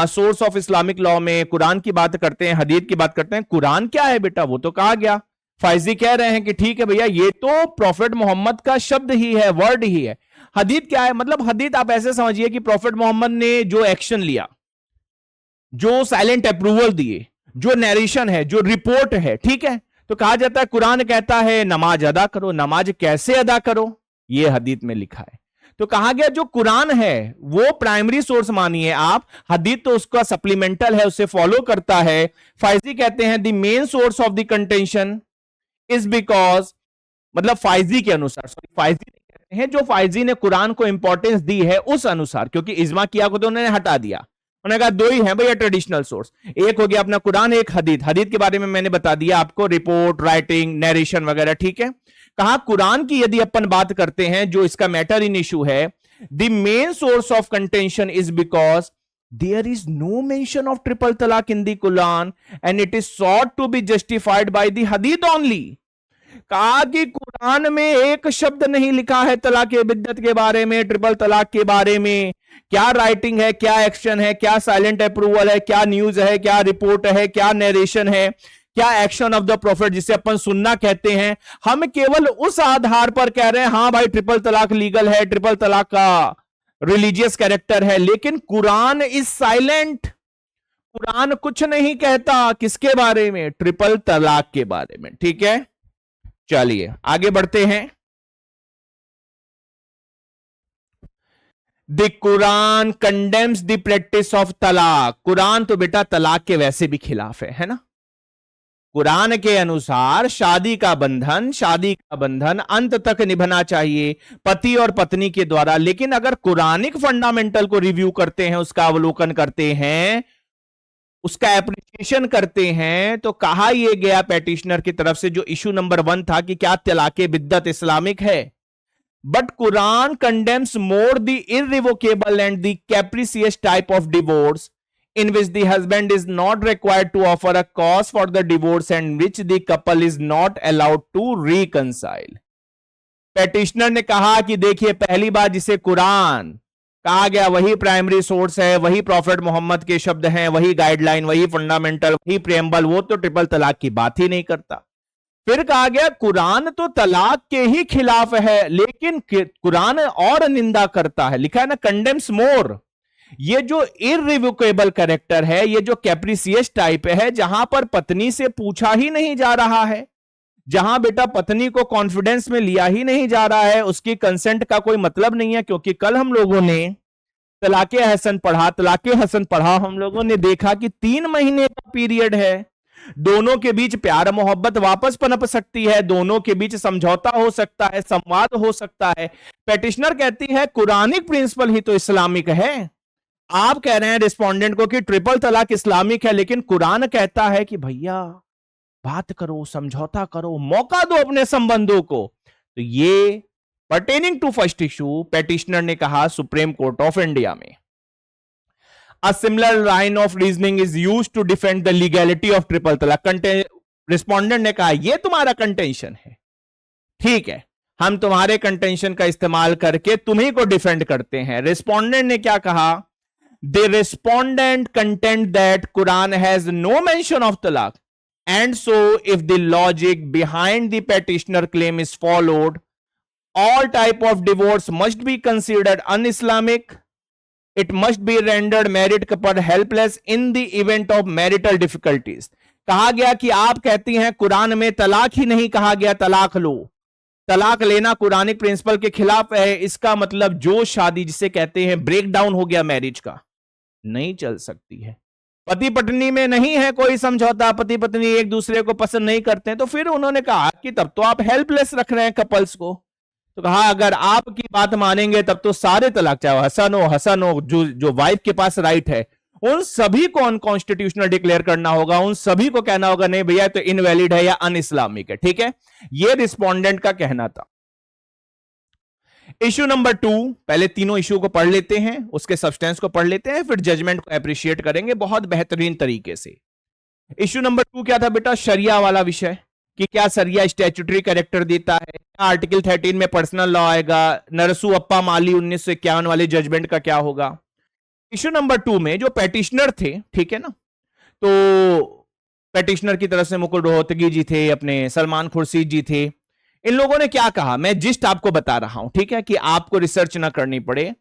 source of Islamic law में कुरान की बात करते हैं, हदीथ की बात करते हैं। कुरान क्या है बेटा? वो तो कहा गया। फाइजी कह रहे हैं कि ठीक है भैया, ये तो प्रॉफिट मोहम्मद का शब्द ही है, वर्ड ही है। हदीथ क्या है? मतलब हदीथ आप ऐसे समझिए कि प्रॉफिट मोहम्मद ने जो एक्शन लिया, जो साइलेंट अप्रूवल दिए, जो नरेशन है, जो रिपोर्ट है, ठीक है। तो कहा जाता है, कुरान कहता है नमाज अदा करो, नमाज कैसे अदा करो, ये हदीथ में लिखा है। तो कहा गया जो कुरान है वो प्राइमरी सोर्स मानिए आप, हदीथ तो उसका सप्लीमेंटल है, उससे फॉलो करता है। फाइजी कहते हैं the main source of the contention is because, मतलब फाइजी के अनुसार, फाइजी कहते हैं, जो फाइजी ने कुरान को इंपॉर्टेंस दी है उस अनुसार, क्योंकि इजमा किया को तो उन्होंने हटा दिया, उन्होंने कहा 2 ही हैं भैया ट्रेडिशनल सोर्स, एक हो गया अपना कुरान, एक हदीथ। हदीथ के बारे में मैंने बता दिया आपको, रिपोर्ट, राइटिंग, नरेशन वगैरह, ठीक है। कहा कुरान की यदि अपन बात करते हैं, जो इसका मैटर इन इशू है, the main source of contention is because there is no mention of triple talaq in the Quran and it is sought to be justified by the hadith only। कहा कि कुरान में एक शब्द नहीं लिखा है तलाक बिद्दत के बारे में, ट्रिपल तलाक के बारे में। क्या राइटिंग है, क्या एक्शन है, क्या साइलेंट अप्रूवल है, क्या न्यूज है, क्या रिपोर्ट है, क्या नरेशन है, क्या एक्शन ऑफ द प्रॉफिट जिसे अपन सुनना कहते हैं। हम केवल उस आधार पर कह रहे हैं हां भाई ट्रिपल तलाक लीगल है, ट्रिपल तलाक का रिलीजियस कैरेक्टर है, लेकिन कुरान इज साइलेंट। कुरान कुछ नहीं कहता किसके बारे में? ट्रिपल तलाक के बारे में, ठीक है। चलिए आगे बढ़ते हैं। The Quran condemns the practice of तलाक। कुरान तो बेटा तलाक के वैसे भी खिलाफ है ना। कुरान के अनुसार शादी का बंधन अंत तक निभाना चाहिए पति और पत्नी के द्वारा। लेकिन अगर कुरानिक फंडामेंटल को रिव्यू करते हैं, उसका अवलोकन करते हैं, उसका एप्रिसिएशन करते हैं, तो कहा यह गया पेटिशनर की तरफ से, जो इशू नंबर 1 था कि क्या तलाके बिद्दत इस्लामिक है। But Quran condemns more the irrevocable and the capricious type of divorce in which the husband is not required to offer a cause for the divorce and which the couple is not allowed to reconcile। Petitioner ने कहा कि देखिए, पहली बात जिसे कुरान कहा गया वही प्राइमरी सोर्स है, वही प्रॉफिट मोहम्मद के शब्द हैं, वही गाइडलाइन, वही फंडामेंटल, वही प्रेम्बल, वो तो ट्रिपल तलाक की बात ही नहीं करता। फिर कहा गया कुरान तो तलाक के ही खिलाफ है, लेकिन कुरान और निंदा करता है, लिखा है ना कंडेम्स मोर, ये जो इररिवोकेबल कैरेक्टर है, ये जो कैप्रिसियस टाइप है, जहां पर पत्नी से पूछा ही नहीं जा रहा है, जहां बेटा पत्नी को कॉन्फिडेंस में लिया ही नहीं जा रहा है, उसकी कंसेंट का कोई मतलब नहीं है। क्योंकि कल हम लोगों ने तलाके हसन पढ़ा, हम लोगों ने देखा कि 3 महीने का पीरियड है, दोनों के बीच प्यार मोहब्बत वापस पनप सकती है, दोनों के बीच समझौता हो सकता है, संवाद हो सकता है। पेटिशनर कहती है कुरानिक प्रिंसिपल ही तो इस्लामिक है। आप कह रहे हैं रिस्पोंडेंट को कि ट्रिपल तलाक इस्लामिक है, लेकिन कुरान कहता है कि भैया बात करो, समझौता करो, मौका दो अपने संबंधों को। तो ये pertaining to first issue petitioner ने कहा सुप्रीम कोर्ट ऑफ इंडिया में A similar line of reasoning is used to defend the legality of triple तलाक। रिस्पोंडेंट ने कहा ये तुम्हारा कंटेंशन है, ठीक है, हम तुम्हारे कंटेंशन का इस्तेमाल करके तुम्ही को डिफेंड करते हैं। रिस्पोंडेंट ने क्या कहा? The respondent content that Quran has no mention of talaq and so if the logic behind the petitioner claim is followed all type of divorce must be considered un-Islamic. It must be rendered married couple helpless in the event of marital difficulties. कहा गया कि आप कहती हैं कुरान में तलाक ही नहीं कहा गया तलाक लो, तलाक लेना कुरानिक प्रिंसिपल के खिलाफ है। इसका मतलब जो शादी जिसे कहते हैं ब्रेक डाउन हो गया मैरिज का, नहीं चल सकती है। पति पत्नी में नहीं है कोई समझौता, पति पत्नी एक दूसरे को पसंद नहीं करते हैं, तो फिर उन्होंने कहा कि तब तो आप हेल्पलेस रख रहे हैं कपल्स को। तो कहा अगर आपकी बात मानेंगे तब तो सारे तलाक, चाहे हसन हो, जो वाइफ के पास राइट है, उन सभी को अनकॉन्स्टिट्यूशनल डिक्लेयर करना होगा, उन सभी को कहना होगा नहीं भैया तो इनवैलिड है या अन इस्लामिक है। ठीक है, यह रिस्पोंडेंट का कहना था। इश्यू नंबर 2, पहले तीनों इश्यू को पढ़ लेते हैं, उसके सब्सटेंस को पढ़ लेते हैं, फिर जजमेंट को अप्रिशिएट करेंगे बहुत बेहतरीन तरीके से। इश्यू नंबर 2 क्या था बेटा? शरिया वाला विषय, कि क्या शरिया स्टैट्यूटरी कैरेक्टर देता है, आर्टिकल 13 में पर्सनल लॉ आएगा, नरसू अप्पा माली 1951 वाले जजमेंट का क्या होगा। इश्यू नंबर 2 में जो पेटिशनर थे, ठीक है ना, तो पेटिशनर की तरफ से मुकुल रोहतगी जी थे, अपने सलमान खुर्शीद जी थे, इन लोगों ने क्या कहा, मैं जिस्ट आपको बता रहा हूं, ठीक है, कि आपको रिसर्च ना करनी पड़े।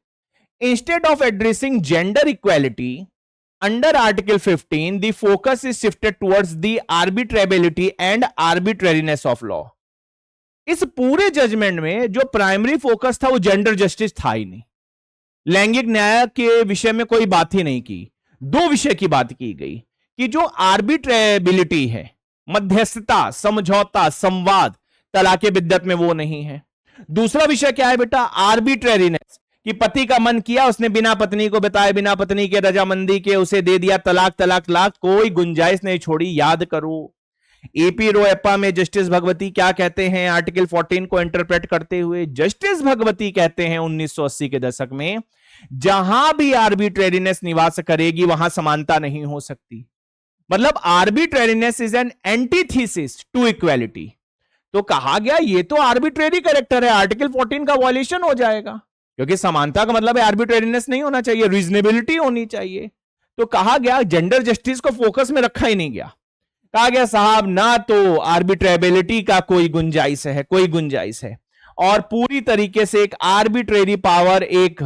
Instead of addressing gender equality under article 15 the focus is shifted towards the arbitrability and arbitrariness of law। इस पूरे जजमेंट में जो प्राइमरी फोकस था वो जेंडर जस्टिस था ही नहीं, लैंगिक न्याय के विषय में कोई बात ही नहीं की। 2 विषय की बात की गई कि जो आर्बिट्रेबिलिटी है, मध्यस्थता, समझौता, संवाद, तलाके बिद्दत में वो नहीं है। दूसरा विषय क्या है बेटा? आर्बिट्रेरीनेस, कि पति का मन किया, उसने बिना पत्नी को बताए, बिना पत्नी के रजामंदी के उसे दे दिया तलाक, तलाक, कोई गुंजाइश नहीं छोड़ी। याद करो एपी रोएप्पा में जस्टिस भगवती क्या कहते हैं आर्टिकल 14 को इंटरप्रेट करते हुए? जस्टिस भगवती कहते हैं 1980 के दशक में, जहां भी आर्बिट्रेरीनेस निवास करेगी वहां समानता नहीं हो सकती। मतलब arbitrariness is an antithesis to equality. तो कहा गया ये तो आर्बिट्रेरी कैरेक्टर है, आर्टिकल 14 का वॉयलेशन हो जाएगा, क्योंकि समानता का मतलब है आर्बिट्रेरीनेस नहीं होना चाहिए, रीजनेबिलिटी होनी चाहिए। तो कहा गया जेंडर जस्टिस को फोकस में रखा ही नहीं गया। कहा गया साहब ना तो आर्बिट्रेबिलिटी का कोई गुंजाइश है, और पूरी तरीके से एक आर्बिट्रेरी पावर एक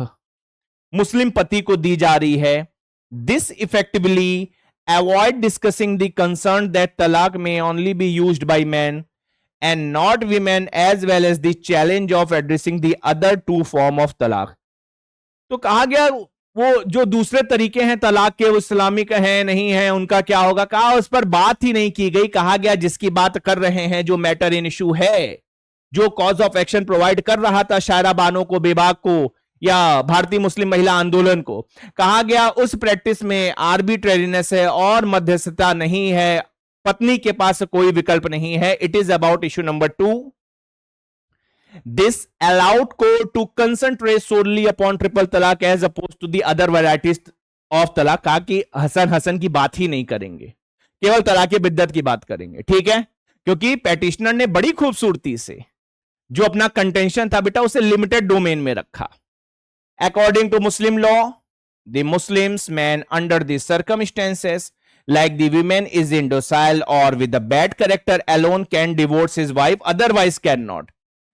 मुस्लिम पति को दी जा रही है। This effectively avoid discussing the concern that तलाक में only be used by man and not women, as well as the challenge of addressing the other 2 form of तलाक। तो कहा गया वो जो दूसरे तरीके हैं तलाक के, वो इस्लामिक हैं नहीं हैं, उनका क्या होगा? कहा उस पर बात ही नहीं की गई। कहा गया जिसकी बात कर रहे हैं, जो मैटर इन इशू है, जो कॉज ऑफ एक्शन प्रोवाइड कर रहा था शायरा बानो को, बेबाक को, या भारतीय मुस्लिम महिला आंदोलन को, कहा गया उस प्रैक्टिस में आर्बिट्रेरीनेस है और मध्यस्थता नहीं है, पत्नी के पास कोई विकल्प नहीं है। It is about issue number 2। This allowed court to concentrate solely upon triple talaq as oppose to the other varieties of talaq. कहा कि हसन की बात ही नहीं करेंगे, केवल तलाक बिद्दत की बात करेंगे। ठीक है, क्योंकि पेटिशनर ने बड़ी खूबसूरती से जो अपना कंटेंशन था बेटा उसे लिमिटेड डोमेन में रखा। According to Muslim law, the Muslims man under the circumstances like the women is indocile or with a bad character alone can divorce his wife, otherwise cannot।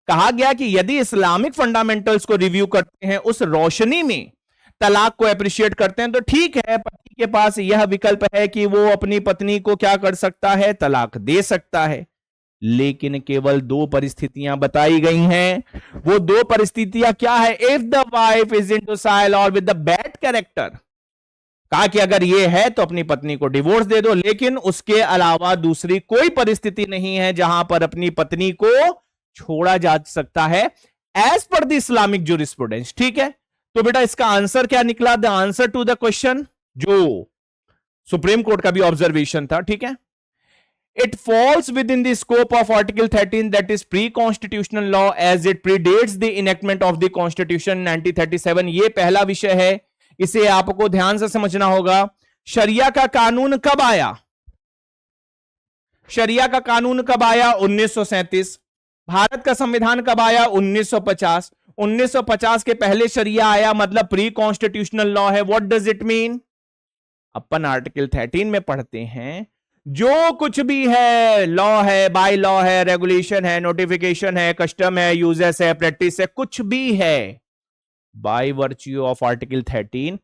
कहा गया कि यदि इस्लामिक फंडामेंटल्स को review करते हैं उस रोशनी में तलाक को अप्रिशिएट करते हैं, तो ठीक है, पति के पास यह विकल्प है कि वो अपनी पत्नी को क्या कर सकता है, तलाक दे सकता है। लेकिन केवल दो परिस्थितियां बताई गई हैं। वो दो परिस्थितियां क्या है? इफ द वाइफ इज इंडोसाइल और विद द बैड कैरेक्टर, कहा कि अगर ये है तो अपनी पत्नी को डिवोर्स दे दो, लेकिन उसके अलावा दूसरी कोई परिस्थिति नहीं है जहां पर अपनी पत्नी को छोड़ा जा सकता है एज पर द इस्लामिक ज्यूरिस्प्रूडेंस। ठीक है, तो बेटा इसका आंसर क्या निकला? The answer to the question, जो सुप्रीम कोर्ट का भी ऑब्जर्वेशन था, ठीक है, it falls within the scope of Article 13, that is pre-constitutional law, as it predates the enactment of the Constitution 1937। ये पहला विषय है, इसे आपको ध्यान से समझना होगा। शरिया का कानून कब आया? शरिया का कानून कब आया? 1937। भारत का संविधान कब आया? 1950। 1950 के पहले शरिया आया, मतलब प्री कॉन्स्टिट्यूशनल लॉ है। What does it mean? Upon article 13 में पढ़ते हैं, जो कुछ भी है, लॉ है, बाय लॉ है, रेगुलेशन है, नोटिफिकेशन है, कस्टम है, यूजेस है, प्रैक्टिस है, कुछ भी है, by virtue of article 13,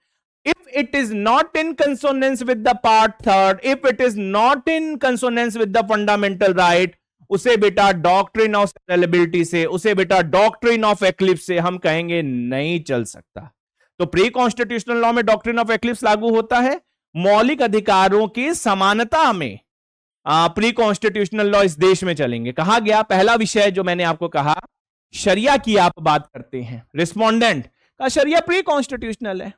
if it is not in consonance with the part 3rd, if it is not in consonance with the fundamental right, उसे बेटा डॉक्ट्रिन ऑफ सेवरेबिलिटी से, उसे बेटा डॉक्ट्रिन ऑफ एक्लिप्स से हम कहेंगे नहीं चल सकता। तो प्री कॉन्स्टिट्यूशनल लॉ में डॉक्ट्रिन ऑफ एक्लिप्स लागू होता है। मौलिक अधिकारों की समानता में प्री कॉन्स्टिट्यूशनल लॉ इस देश में चलेंगे। कहा गया, पहला विषय जो मैंने आपको कहा, शरिया की आप बात करते हैं, रिस्पोंडेंट का शरिया प्री कॉन्स्टिट्यूशनल है,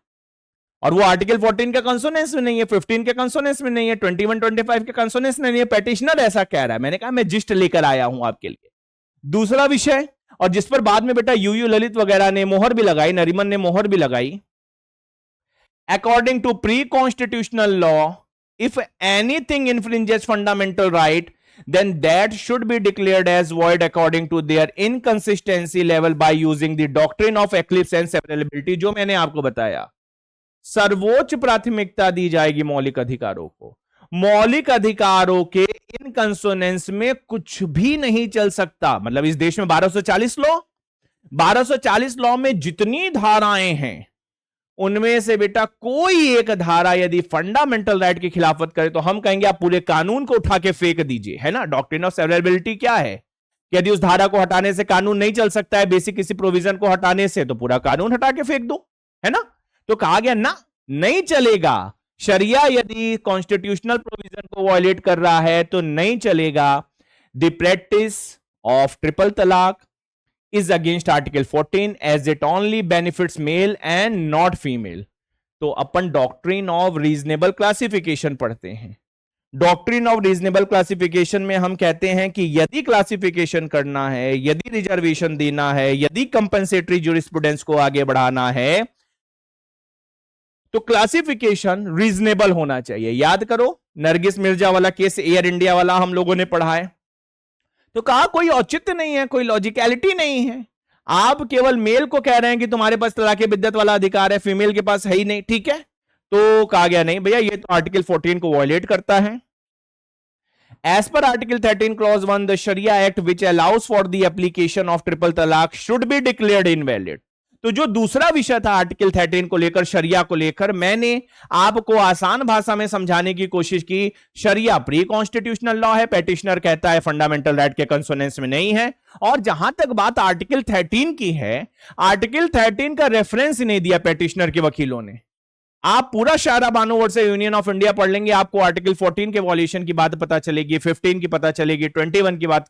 और वो आर्टिकल 14 के कंसोनेंस में नहीं है, 15 के कंसोनेंस में नहीं है, 21, 25 के कंसोनेंस में नहीं है। पेटिशनर ऐसा कह रहा है, मैंने कहा मैं जिस्ट लेकर आया हूं आपके लिए। दूसरा विषय, और जिस पर बाद में बेटा यूयू ललित वगैरह ने मोहर भी लगाई, नरीमन ने मोहर भी लगाई, according to pre-constitutional law, if anything infringes fundamental right, then that should be declared as void according to their inconsistency level by using the doctrine of eclipse and severability। जो मैंने आपको बताया, सर्वोच्च प्राथमिकता दी जाएगी मौलिक अधिकारों को। मौलिक अधिकारों के इनकंसोनेंस में कुछ भी नहीं चल सकता। मतलब इस देश में 1240 लॉ, 1240 लॉ में जितनी धाराएं हैं, उनमें से बेटा कोई एक धारा यदि फंडामेंटल राइट की खिलाफत करे तो हम कहेंगे आप पूरे कानून को उठा के फेंक दीजिए, है ना। डॉक्ट्रिन ऑफ सेवरेबिलिटी क्या है? यदि उस धारा को हटाने से कानून नहीं चल सकता है, बेसिक किसी प्रोविजन को हटाने से, तो पूरा कानून हटा के फेंक दो, है ना। तो कहा गया ना, नहीं चलेगा। शरिया यदि कॉन्स्टिट्यूशनल प्रोविजन को वायलेट कर रहा है तो नहीं चलेगा। द प्रैक्टिस ऑफ ट्रिपल तलाक is against article 14 as it only benefits male and not female। तो अपन डॉक्ट्रिन ऑफ रीजनेबल क्लासिफिकेशन पढ़ते हैं। डॉक्ट्रिन ऑफ रीजनेबल क्लासिफिकेशन में हम कहते हैं कि यदि क्लासिफिकेशन करना है, यदि रिजर्वेशन देना है, यदि कंपेंसेटरी ज्यूरिस्प्रूडेंस को आगे बढ़ाना है, तो क्लासिफिकेशन रीजनेबल होना चाहिए। याद करो नरगिस मिर्जा वाला केस, एयर इंडिया वाला हम लोगों ने पढ़ा है। तो कहा कोई औचित्य नहीं है, कोई लॉजिकलिटी नहीं है, आप केवल मेल को कह रहे हैं कि तुम्हारे पास तलाक बिद्दत वाला अधिकार है, फीमेल के पास है ही नहीं, ठीक है। तो कहा गया नहीं भैया, ये तो आर्टिकल 14 को वायलेट करता है। As per article 13 clause 1 the Sharia act which allows for the application of triple talaq should be declared invalid. तो जो दूसरा विषय था आर्टिकल 13 को लेकर, शरिया को लेकर, मैंने आपको आसान भाषा में समझाने की कोशिश की। शरिया प्री कॉन्स्टिट्यूशनल लॉ है, पेटिशनर कहता है फंडामेंटल राइट के कंसोनेंस में नहीं है। और जहां तक बात आर्टिकल 13 की है, आर्टिकल 13 का रेफरेंस नहीं दिया पेटिशनर के वकीलों ने। आप पूरा Shayara Bano versus union of India पढ़ लेंगे, आपको आर्टिकल 14 के वॉल्यूशन की बात पता चलेगी, 15 की पता चलेगी, 21 की बात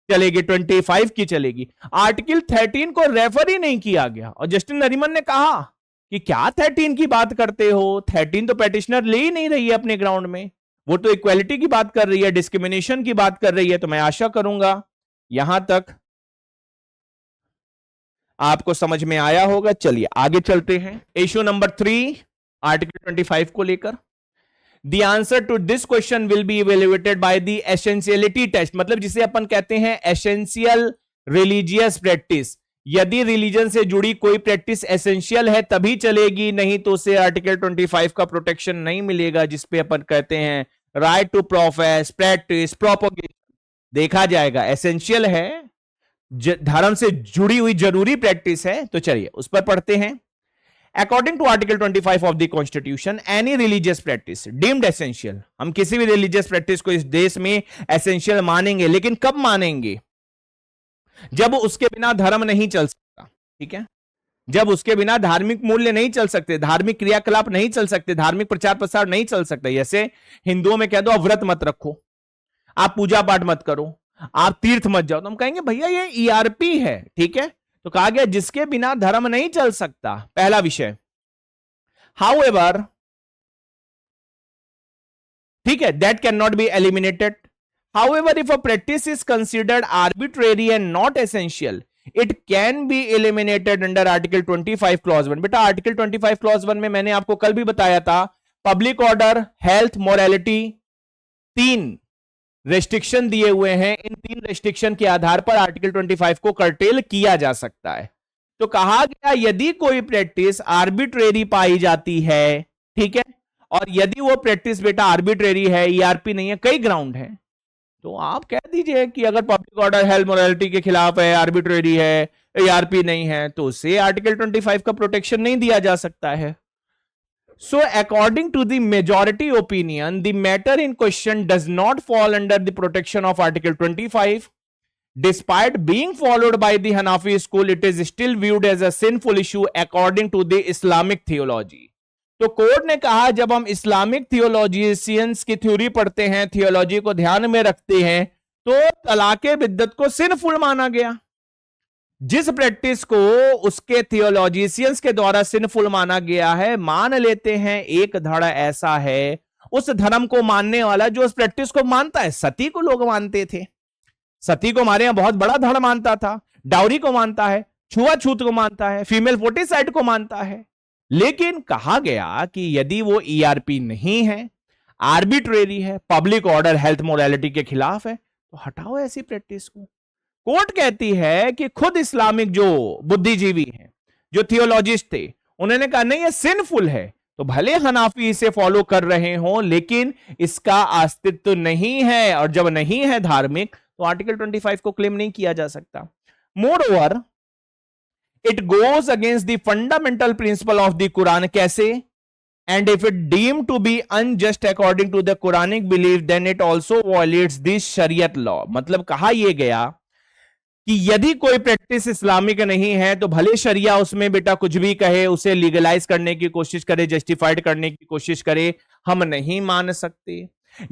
चलेगी, 25 की चलेगी। आर्टिकल 13 को रेफर ही नहीं किया गया। और जस्टिस नरीमन ने कहा कि क्या 13 की बात करते हो, 13 तो पेटिशनर ले ही नहीं रही है अपने ग्राउंड में, वो तो इक्वालिटी की बात कर रही है, डिस्क्रिमिनेशन की बात कर रही है। तो मैं आशा करूंगा यहां तक आपको समझ में आया होगा। चलिए आगे चलते हैं। इश्यू नंबर 3 आर्टिकल 25 को लेकर। The answer to this question will be evaluated by the essentiality test, मतलब जिसे अपन कहते हैं essential religious practice। यदि रिलीजन से जुड़ी कोई प्रैक्टिस एसेंशियल है तभी चलेगी, नहीं तो उसे आर्टिकल 25 का प्रोटेक्शन नहीं मिलेगा, जिसपे अपन कहते हैं right to profess, practice, propagation. देखा जाएगा एसेंशियल है, धर्म से जुड़ी हुई जरूरी प्रैक्टिस है। तो चलिए उस पर पढ़ते हैं। According to article 25 of the constitution any religious practice deemed essential, हम किसी भी रिलीजियस प्रैक्टिस को इस देश में एसेंशियल मानेंगे, लेकिन कब मानेंगे? जब उसके बिना धर्म नहीं चल सकता, ठीक है, जब उसके बिना धार्मिक मूल्य नहीं चल सकते, धार्मिक क्रियाकलाप नहीं चल सकते, धार्मिक प्रचार प्रसार नहीं चल सकते। जैसे हिंदुओं में कह दो आप व्रत मत रखो, आप पूजा पाठ मत करो, आप तीर्थ मत जाओ, तो हम कहेंगे भैया ये ईआरपी है, ठीक है। तो कहा गया जिसके बिना धर्म नहीं चल सकता, पहला विषय। हाउएवर, ठीक है, that can not be eliminated. However if a practice is considered arbitrary and not essential, it can be eliminated under article 25 clause 1। बेटा आर्टिकल 25 क्लॉज 1 में मैंने आपको कल भी बताया था, public order, health, morality, 3 restriction दिए हुए हैं। इन 3 रेस्ट्रिक्शन के आधार पर आर्टिकल 25 को कर्टेल किया जा सकता है। तो कहा गया यदि कोई प्रैक्टिस आर्बिट्रेरी पाई जाती है, ठीक है, और यदि वो प्रैक्टिस बेटा आर्बिट्रेरी है, ईआरपी नहीं है, कई ग्राउंड है, तो आप कह दीजिए कि अगर पब्लिक ऑर्डर, हेल्थ, मोरालिटी के खिलाफ है, आर्बिट्रेरी है, ईआरपी नहीं है, तो उसे आर्टिकल 25 का प्रोटेक्शन नहीं दिया जा सकता है। So according to the majority opinion, the matter in question does not fall under the protection of Article 25. Despite being followed by the Hanafi school, it is still viewed as a sinful issue according to the Islamic theology. तो court ने कहा जब हम Islamic थियोलॉजिशियंस की theory पढ़ते हैं, theology को ध्यान में रखते हैं, तो तलाके बिद्दत को सिनफुल माना गया। जिस प्रैक्टिस को उसके थियोलॉजिशियंस के द्वारा सिनफुल माना गया है, मान लेते हैं एक धड़ा ऐसा है उस धर्म को मानने वाला जो उस प्रैक्टिस को मानता है। सती को लोग मानते थे, सती को हमारे यहां बहुत बड़ा धड़ मानता था, डाउरी को मानता है, छुआछूत को मानता है, फीमेल फोर्टिसाइड को मानता है। लेकिन कहा गया कि यदि वो ईआरपी नहीं है, आर्बिट्रेरी है, पब्लिक ऑर्डर, हेल्थ, मोरालिटी के खिलाफ है, तो हटाओ ऐसी प्रैक्टिस को। कोर्ट कहती है कि खुद इस्लामिक जो बुद्धिजीवी हैं, जो थियोलॉजिस्ट थे, उन्होंने कहा नहीं ये सिनफुल है, तो भले हनाफी इसे फॉलो कर रहे हो, लेकिन इसका अस्तित्व नहीं है, और जब नहीं है धार्मिक, तो आर्टिकल 25 को क्लेम नहीं किया जा सकता। Moreover it goes against the fundamental principle of the Quran. कैसे? And if it deem to be unjust according to the Quranic belief, then it also violates this Shariat law. मतलब कहा यह गया कि यदि कोई प्रैक्टिस इस्लामिक नहीं है, तो भले शरिया उसमें बेटा कुछ भी कहे, उसे लीगलाइज करने की कोशिश करे, जस्टिफाइड करने की कोशिश करे, हम नहीं मान सकते।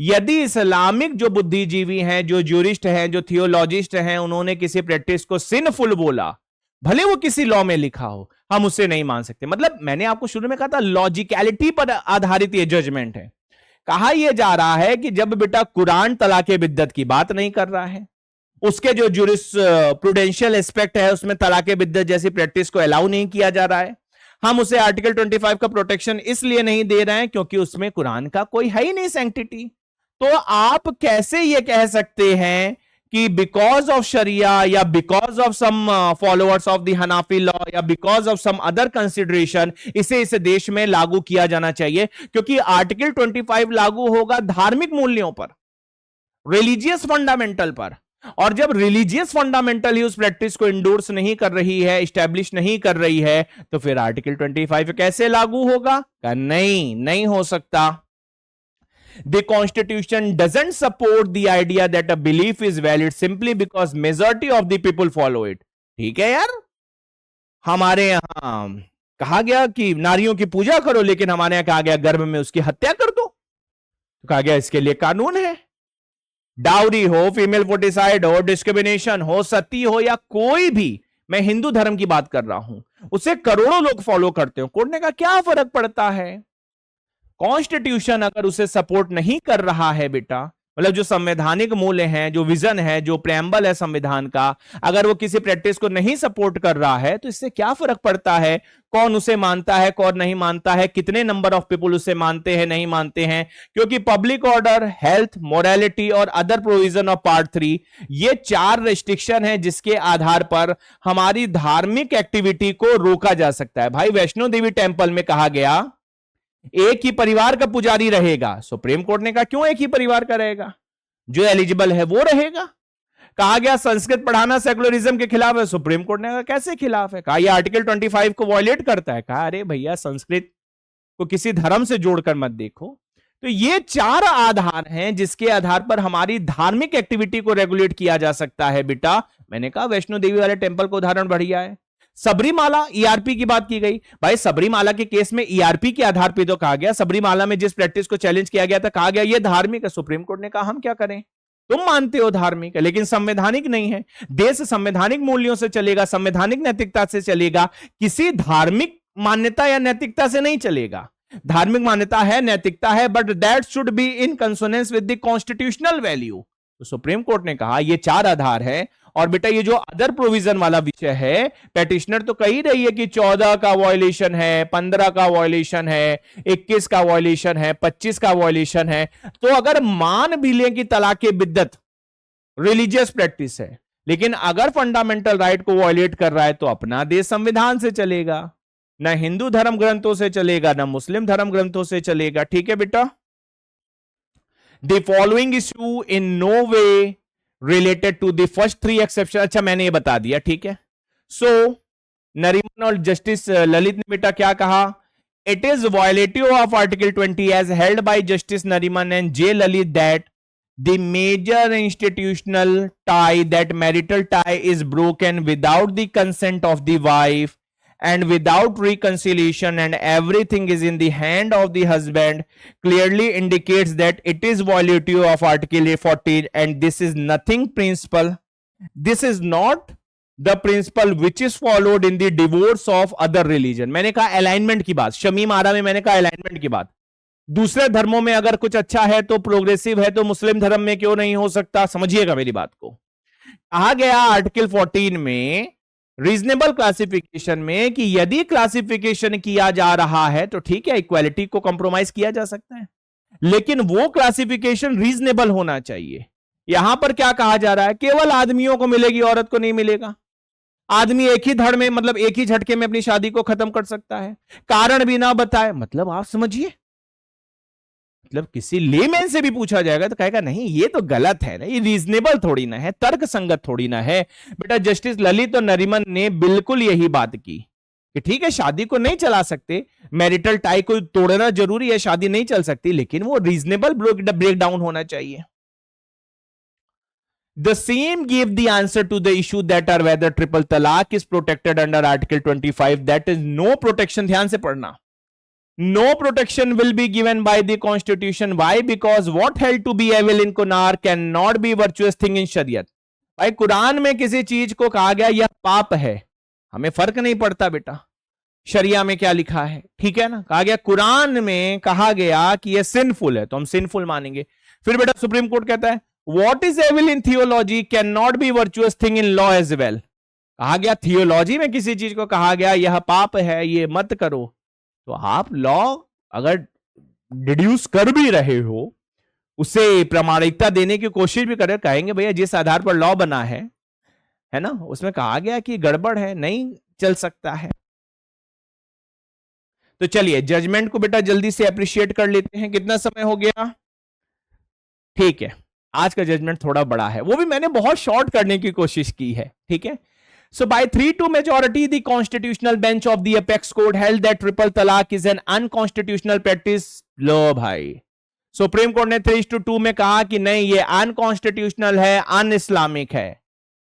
यदि इस्लामिक जो बुद्धिजीवी हैं, जो ज्यूरिस्ट हैं, जो थियोलॉजिस्ट हैं, उन्होंने किसी प्रैक्टिस को सिनफुल बोला, भले वो किसी लॉ में लिखा हो, हम उससे नहीं मान सकते। मतलब मैंने आपको शुरू में कहा था लॉजिकलिटी पर आधारित ये जजमेंट है। कहा यह जा रहा है कि जब बेटा कुरान तलाके बिद्दत की बात नहीं कर रहा है, उसके जो प्रूडेंशियल एस्पेक्ट है उसमें तलाके बिद्दत जैसी प्रैक्टिस को अलाउ नहीं किया जा रहा है, हम उसे आर्टिकल 25 का प्रोटेक्शन इसलिए नहीं दे रहे हैं क्योंकि उसमें कुरान का कोई है ही नहीं सैंक्टिटी। तो आप कैसे ये कह सकते हैं कि बिकॉज ऑफ शरिया या because of some followers of the Hanafi law या because of some other consideration इसे इस देश में लागू किया जाना चाहिए? क्योंकि आर्टिकल 25 लागू होगा धार्मिक मूल्यों पर, रिलीजियस फंडामेंटल पर, और जब रिलीजियस फंडामेंटल ही उस प्रैक्टिस को इंडोर्स नहीं कर रही है, स्टैब्लिश नहीं कर रही है, तो फिर आर्टिकल 25 कैसे लागू होगा? नहीं हो सकता। The Constitution doesn't support the idea that a belief is valid simply because majority of the people follow it. ठीक है यार, हमारे यहां कहा गया कि नारियों की पूजा करो, लेकिन हमारे यहां कहा गया गर्भ में उसकी हत्या कर दो, तो कहा गया इसके लिए कानून है। डाउरी हो, फीमेल फोर्टिसाइड हो, डिस्क्रिमिनेशन हो, सती हो, या कोई भी, मैं हिंदू धर्म की बात कर रहा हूं, उसे करोड़ों लोग फॉलो करते हो। कोर्ट ने कहा क्या फर्क पड़ता है? कॉन्स्टिट्यूशन अगर उसे सपोर्ट नहीं कर रहा है बेटा, मतलब जो संवैधानिक मूल्य हैं, जो विजन है, जो प्रेम्बल है संविधान का, अगर वो किसी प्रैक्टिस को नहीं सपोर्ट कर रहा है, तो इससे क्या फर्क पड़ता है कौन उसे मानता है, कौन नहीं मानता है, कितने नंबर ऑफ पीपल उसे मानते हैं, नहीं मानते हैं? क्योंकि पब्लिक ऑर्डर, हेल्थ, मोरालिटी और अदर प्रोविजन ऑफ पार्ट 3, ये 4 रेस्ट्रिक्शन है जिसके आधार पर हमारी धार्मिक एक्टिविटी को रोका जा सकता है। भाई वैष्णो देवी टेम्पल में कहा गया एक ही परिवार का पुजारी रहेगा, सुप्रीम कोर्ट ने कहा क्यों एक ही परिवार का रहेगा? जो एलिजिबल है वो रहेगा। कहा गया संस्कृत पढ़ाना सेकुलरिज्म के खिलाफ है, सुप्रीम कोर्ट ने कहा कैसे खिलाफ है, कहा यह आर्टिकल 25 को वॉयलेट करता है। कहा अरे भैया संस्कृत को किसी धर्म से जोड़कर मत देखो। तो ये 4 आधार हैं जिसके आधार पर हमारी धार्मिक एक्टिविटी को रेगुलेट किया जा सकता है बेटा। मैंने कहा वैष्णो देवी वाले टेंपल का उदाहरण बढ़िया है। सबरीमाला, ईआरपी की बात की गई, भाई सबरीमाला के केस में ईआरपी के आधार पर तो कहा गया, सबरीमाला में जिस प्रैक्टिस को चैलेंज किया गया था कहा गया यह धार्मिक है। सुप्रीम कोर्ट ने कहा हम क्या करें, तुम मानते हो धार्मिक है लेकिन संवैधानिक नहीं है। देश संवैधानिक मूल्यों से चलेगा, संवैधानिक नैतिकता से चलेगा, किसी धार्मिक मान्यता या नैतिकता से नहीं चलेगा। धार्मिक मान्यता है, नैतिकता है, but that should be in consonance with the constitutional value. तो सुप्रीम कोर्ट ने कहा ये 4 आधार है। और बेटा ये जो अदर प्रोविजन वाला विषय है, पेटिशनर तो कही रही है कि 14 का वॉयलेशन है, 15 का वॉयलेशन है, 21 का वॉयलेशन है, 25 का वॉयलेशन है। तो अगर मान भी लें कि तलाक बिद्दत रिलीजियस प्रैक्टिस है, लेकिन अगर फंडामेंटल राइट को वॉयलेट कर रहा है तो अपना देश संविधान से चलेगा, ना हिंदू धर्म ग्रंथों से चलेगा, ना मुस्लिम धर्म ग्रंथों से चलेगा। ठीक है बेटा। The following issue in no way related to the first 3 exception. अच्छा मैंने ये बता दिया, ठीक है। सो नरीमन और जस्टिस ललित ने बेटा क्या कहा, it is violative of article 20 as held by justice Nariman and J Lalit that the major institutional tie that marital tie is broken without the consent of the wife and without reconciliation and everything is in the hand of the husband clearly indicates that it is violative of article 14 and this is nothing principle. This is not the principle which is followed in the divorce of other religion. मैंने कहा alignment की बात, शमीम आरा में मैंने कहा alignment की बात। दूसरे धर्मों में अगर कुछ अच्छा है तो प्रोग्रेसिव है तो मुस्लिम धर्म में क्यों नहीं हो सकता? समझिएगा मेरी बात को। कहा गया आर्टिकल 14 में रीजनेबल क्लासिफिकेशन में कि यदि क्लासिफिकेशन किया जा रहा है तो ठीक है, इक्वालिटी को कंप्रोमाइज किया जा सकता है, लेकिन वो क्लासिफिकेशन रीजनेबल होना चाहिए। यहां पर क्या कहा जा रहा है, केवल आदमियों को मिलेगी, औरत को नहीं मिलेगा। आदमी एक ही धड़ में मतलब एक ही झटके में अपनी शादी को खत्म कर सकता है, कारण भी ना बताए। मतलब आप समझिए, मतलब किसी लेमैन से भी पूछा जाएगा तो कहेगा नहीं ये तो गलत है ना, ये रीजनेबल थोड़ी ना है, तर्क संगत थोड़ी ना है। बेटा जस्टिस ललित और नरीमन ने बिल्कुल यही बात की कि ठीक है शादी को नहीं चला सकते, मैरिटल टाई को तोड़ना जरूरी है, शादी नहीं चल सकती, लेकिन वो रीजनेबल ब्रेक डाउन होना चाहिए। The same gave the answer to the issue that are whether triple talaq is protected under Article 25. That is no protection. ध्यान से पढ़ना। No protection will be given by the Constitution. Why? Because what held to be evil in Quran cannot be virtuous thing in Shariat. भाई कुरान में किसी चीज को कहा गया यह पाप है, हमें फर्क नहीं पड़ता बेटा शरिया में क्या लिखा है, ठीक है ना। कहा गया कुरान में कहा गया कि यह सिंफुल है तो हम सिंफुल मानेंगे। फिर बेटा सुप्रीम कोर्ट कहता है What is evil in theology cannot be virtuous thing in law as well. कहा गया थियोलॉजी में किसी चीज को कहा गया यह पाप है, ये मत करो, तो आप लॉ अगर डिड्यूस कर भी रहे हो, उसे प्रामाणिकता देने की कोशिश भी करें, कहेंगे भैया जिस आधार पर लॉ बना है ना, उसमें कहा गया कि गड़बड़ है, नहीं चल सकता है। तो चलिए जजमेंट को बेटा जल्दी से अप्रिशिएट कर लेते हैं। कितना समय हो गया? ठीक है, आज का जजमेंट थोड़ा बड़ा है, वो भी मैंने बहुत शॉर्ट करने की कोशिश की है, ठीक है। So by 3-2 majority, the constitutional bench of the apex court held that triple talaq is an unconstitutional practice. लो भाई, सुप्रीम कोर्ट ने 3-2 में कहा कि नहीं ये अनकॉन्स्टिट्यूशनल है, अन इस्लामिक है।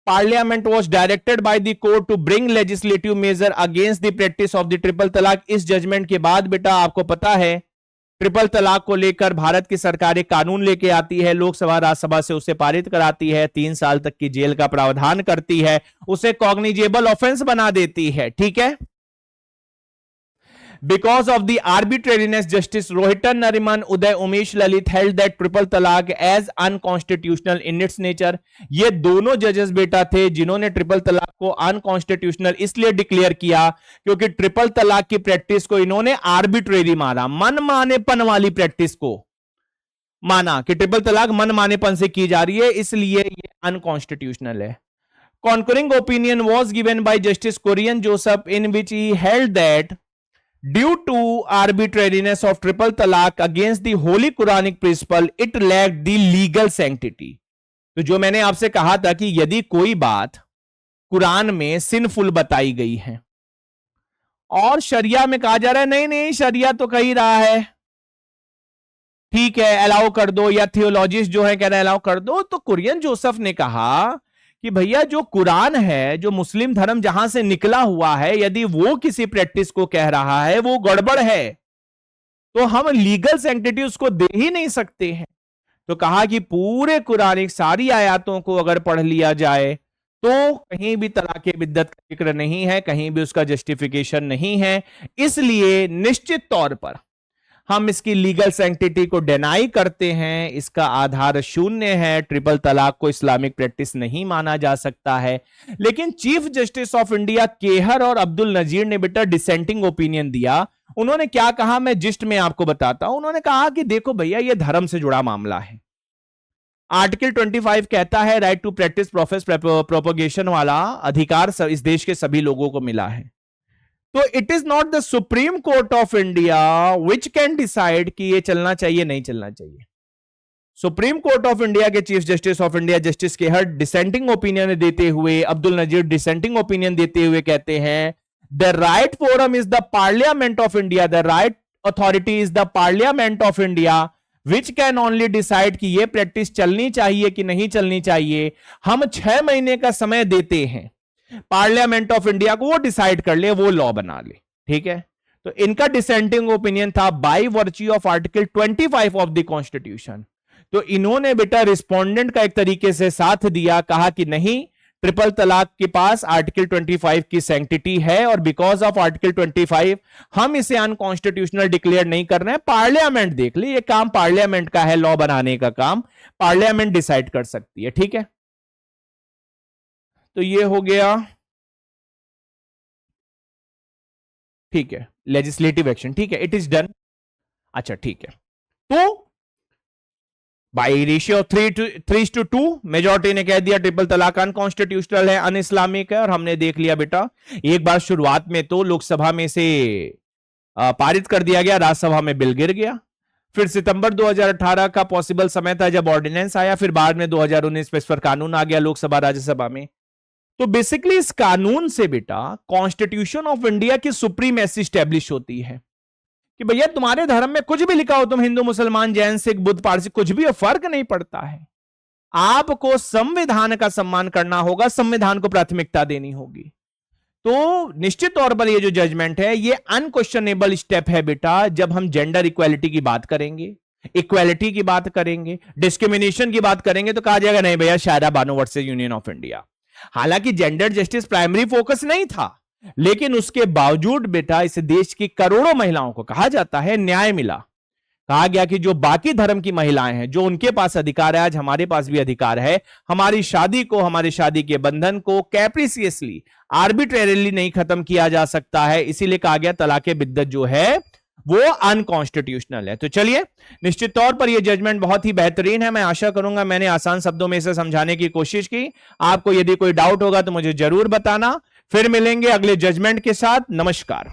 Parliament was directed by the court to bring legislative measure against the practice of the triple talaq. इस जजमेंट के बाद बेटा आपको पता है ट्रिपल तलाक को लेकर भारत की सरकार एक कानून लेके आती है, लोकसभा राज्यसभा से उसे पारित कराती है, 3 साल तक की जेल का प्रावधान करती है, उसे कॉग्निजेबल ऑफेंस बना देती है, ठीक है। Because of the arbitrariness, Justice Rohitan Nariman, Uday Umesh Lalit held that triple talaq as unconstitutional in its nature. ये दोनों जजेस बेटा थे जिन्होंने ट्रिपल तलाक को अनकॉन्स्टिट्यूशनल इसलिए डिक्लेयर किया क्योंकि ट्रिपल तलाक की प्रैक्टिस को इन्होंने आर्बिट्रेरी माना, मन मानेपन वाली प्रैक्टिस को माना कि ट्रिपल तलाक मन मानेपन से की जा रही है, इसलिए ये अनकॉन्स्टिट्यूशनल है। Concurring opinion was given by Justice Korean Joseph in which he held that due to arbitrariness of triple talaq against the holy Quranic principle, it lacked the legal sanctity. तो जो मैंने आपसे कहा था कि यदि कोई बात कुरान में सिनफुल बताई गई है और शरिया में कहा जा रहा है नहीं नहीं शरिया तो कही रहा है ठीक है अलाउ कर दो, या थियोलॉजिस्ट जो है कह रहे हैं अलाउ कर दो, तो कुरियन जोसेफ ने कहा कि भैया जो कुरान है, जो मुस्लिम धर्म जहां से निकला हुआ है, यदि वो किसी प्रैक्टिस को कह रहा है वो गड़बड़ है तो हम लीगल सैंक्टिटी उसको दे ही नहीं सकते हैं। तो कहा कि पूरे कुरान सारी आयतों को अगर पढ़ लिया जाए तो कहीं भी तलाके बिद्दत का जिक्र नहीं है, कहीं भी उसका जस्टिफिकेशन नहीं है, इसलिए निश्चित तौर पर हम इसकी लीगल सैंक्टिटी को डिनाई करते हैं, इसका आधार शून्य है, ट्रिपल तलाक को इस्लामिक प्रैक्टिस नहीं माना जा सकता है। लेकिन chief justice of India Kehar और अब्दुल नजीर ने बेटा डिसेंटिंग ओपिनियन दिया। उन्होंने क्या कहा मैं जिस्ट में आपको बताता हूं। उन्होंने कहा कि देखो भैया ये धर्म से जुड़ा मामला है, आर्टिकल 25 कहता है right to practice profess propagation वाला अधिकार इस देश के सभी लोगों को मिला है। तो it is not the supreme court of India which can decide कि ये चलना चाहिए नहीं चलना चाहिए। सुप्रीम कोर्ट ऑफ इंडिया के chief justice of India justice Kehar dissenting opinion देते हुए, अब्दुल नजीर डिसेंटिंग ओपिनियन देते हुए कहते हैं the right forum is the parliament of India, the right authority is the parliament of India which can only decide कि ये practice चलनी चाहिए कि नहीं चलनी चाहिए। हम 6 महीने का समय देते हैं पार्लियामेंट ऑफ इंडिया को, वो डिसाइड कर ले, वो लॉ बना ले, ठीक है। तो इनका डिसेंटिंग ओपिनियन था by virtue of article 25 of the constitution. तो इन्होंने बेटा रिस्पोंडेंट का एक तरीके से साथ दिया, कहा कि नहीं ट्रिपल तलाक के पास आर्टिकल 25 की सैंक्टिटी है और बिकॉज ऑफ आर्टिकल 25 हम इसे अनकॉन्स्टिट्यूशनल डिक्लेयर नहीं कर रहे हैं, पार्लियामेंट देख ले, ये काम पार्लियामेंट का है, लॉ बनाने का काम पार्लियामेंट डिसाइड कर सकती है, ठीक है। तो ये हो गया, ठीक है, लेजिस्लेटिव एक्शन, ठीक है, इट इज डन। अच्छा ठीक है, तो बाई रेशियो 3:2 मेजॉरिटी ने कह दिया ट्रिपल तलाक अनकॉन्स्टिट्यूशनल है, अनइस्लामिक है। और हमने देख लिया बेटा एक बार शुरुआत में तो लोकसभा में से पारित कर दिया गया, राज्यसभा में बिल गिर गया, फिर सितंबर 2018 का पॉसिबल समय था जब ऑर्डिनेंस आया, फिर बाद में 2019 में इस पर कानून आ गया लोकसभा राज्यसभा में। तो बेसिकली इस कानून से बेटा कॉन्स्टिट्यूशन ऑफ इंडिया की सुप्रीमेसी स्टैब्लिश होती है कि भैया तुम्हारे धर्म में कुछ भी लिखा हो, तुम हिंदू मुसलमान जैन सिख बुद्ध पारसी कुछ भी, फर्क नहीं पड़ता है, आपको संविधान का सम्मान करना होगा, संविधान को प्राथमिकता देनी होगी। तो निश्चित तौर पर ये जो जजमेंट है ये अनक्वेश्चनेबल स्टेप है बेटा। जब हम जेंडर इक्वालिटी की बात करेंगे, इक्वालिटी की बात करेंगे, डिस्क्रिमिनेशन की बात करेंगे, तो कहा जाएगा नहीं भैया Shayara Bano versus union of India. हालांकि जेंडर जस्टिस प्राइमरी फोकस नहीं था, लेकिन उसके बावजूद बेटा इस देश की करोड़ों महिलाओं को कहा जाता है न्याय मिला। कहा गया कि जो बाकी धर्म की महिलाएं हैं, जो उनके पास अधिकार है, आज हमारे पास भी अधिकार है। हमारी शादी को, हमारे शादी के बंधन को कैप्रिसियसली, आर्बिट्रेरीली नहीं खत्म किया जा सकता है। इसीलिए कहा गया तलाके बिद्दत जो है वो अनकॉन्स्टिट्यूशनल है। तो चलिए, निश्चित तौर पर यह जजमेंट बहुत ही बेहतरीन है। मैं आशा करूंगा मैंने आसान शब्दों में इसे समझाने की कोशिश की। आपको यदि कोई डाउट होगा तो मुझे जरूर बताना। फिर मिलेंगे अगले जजमेंट के साथ। नमस्कार।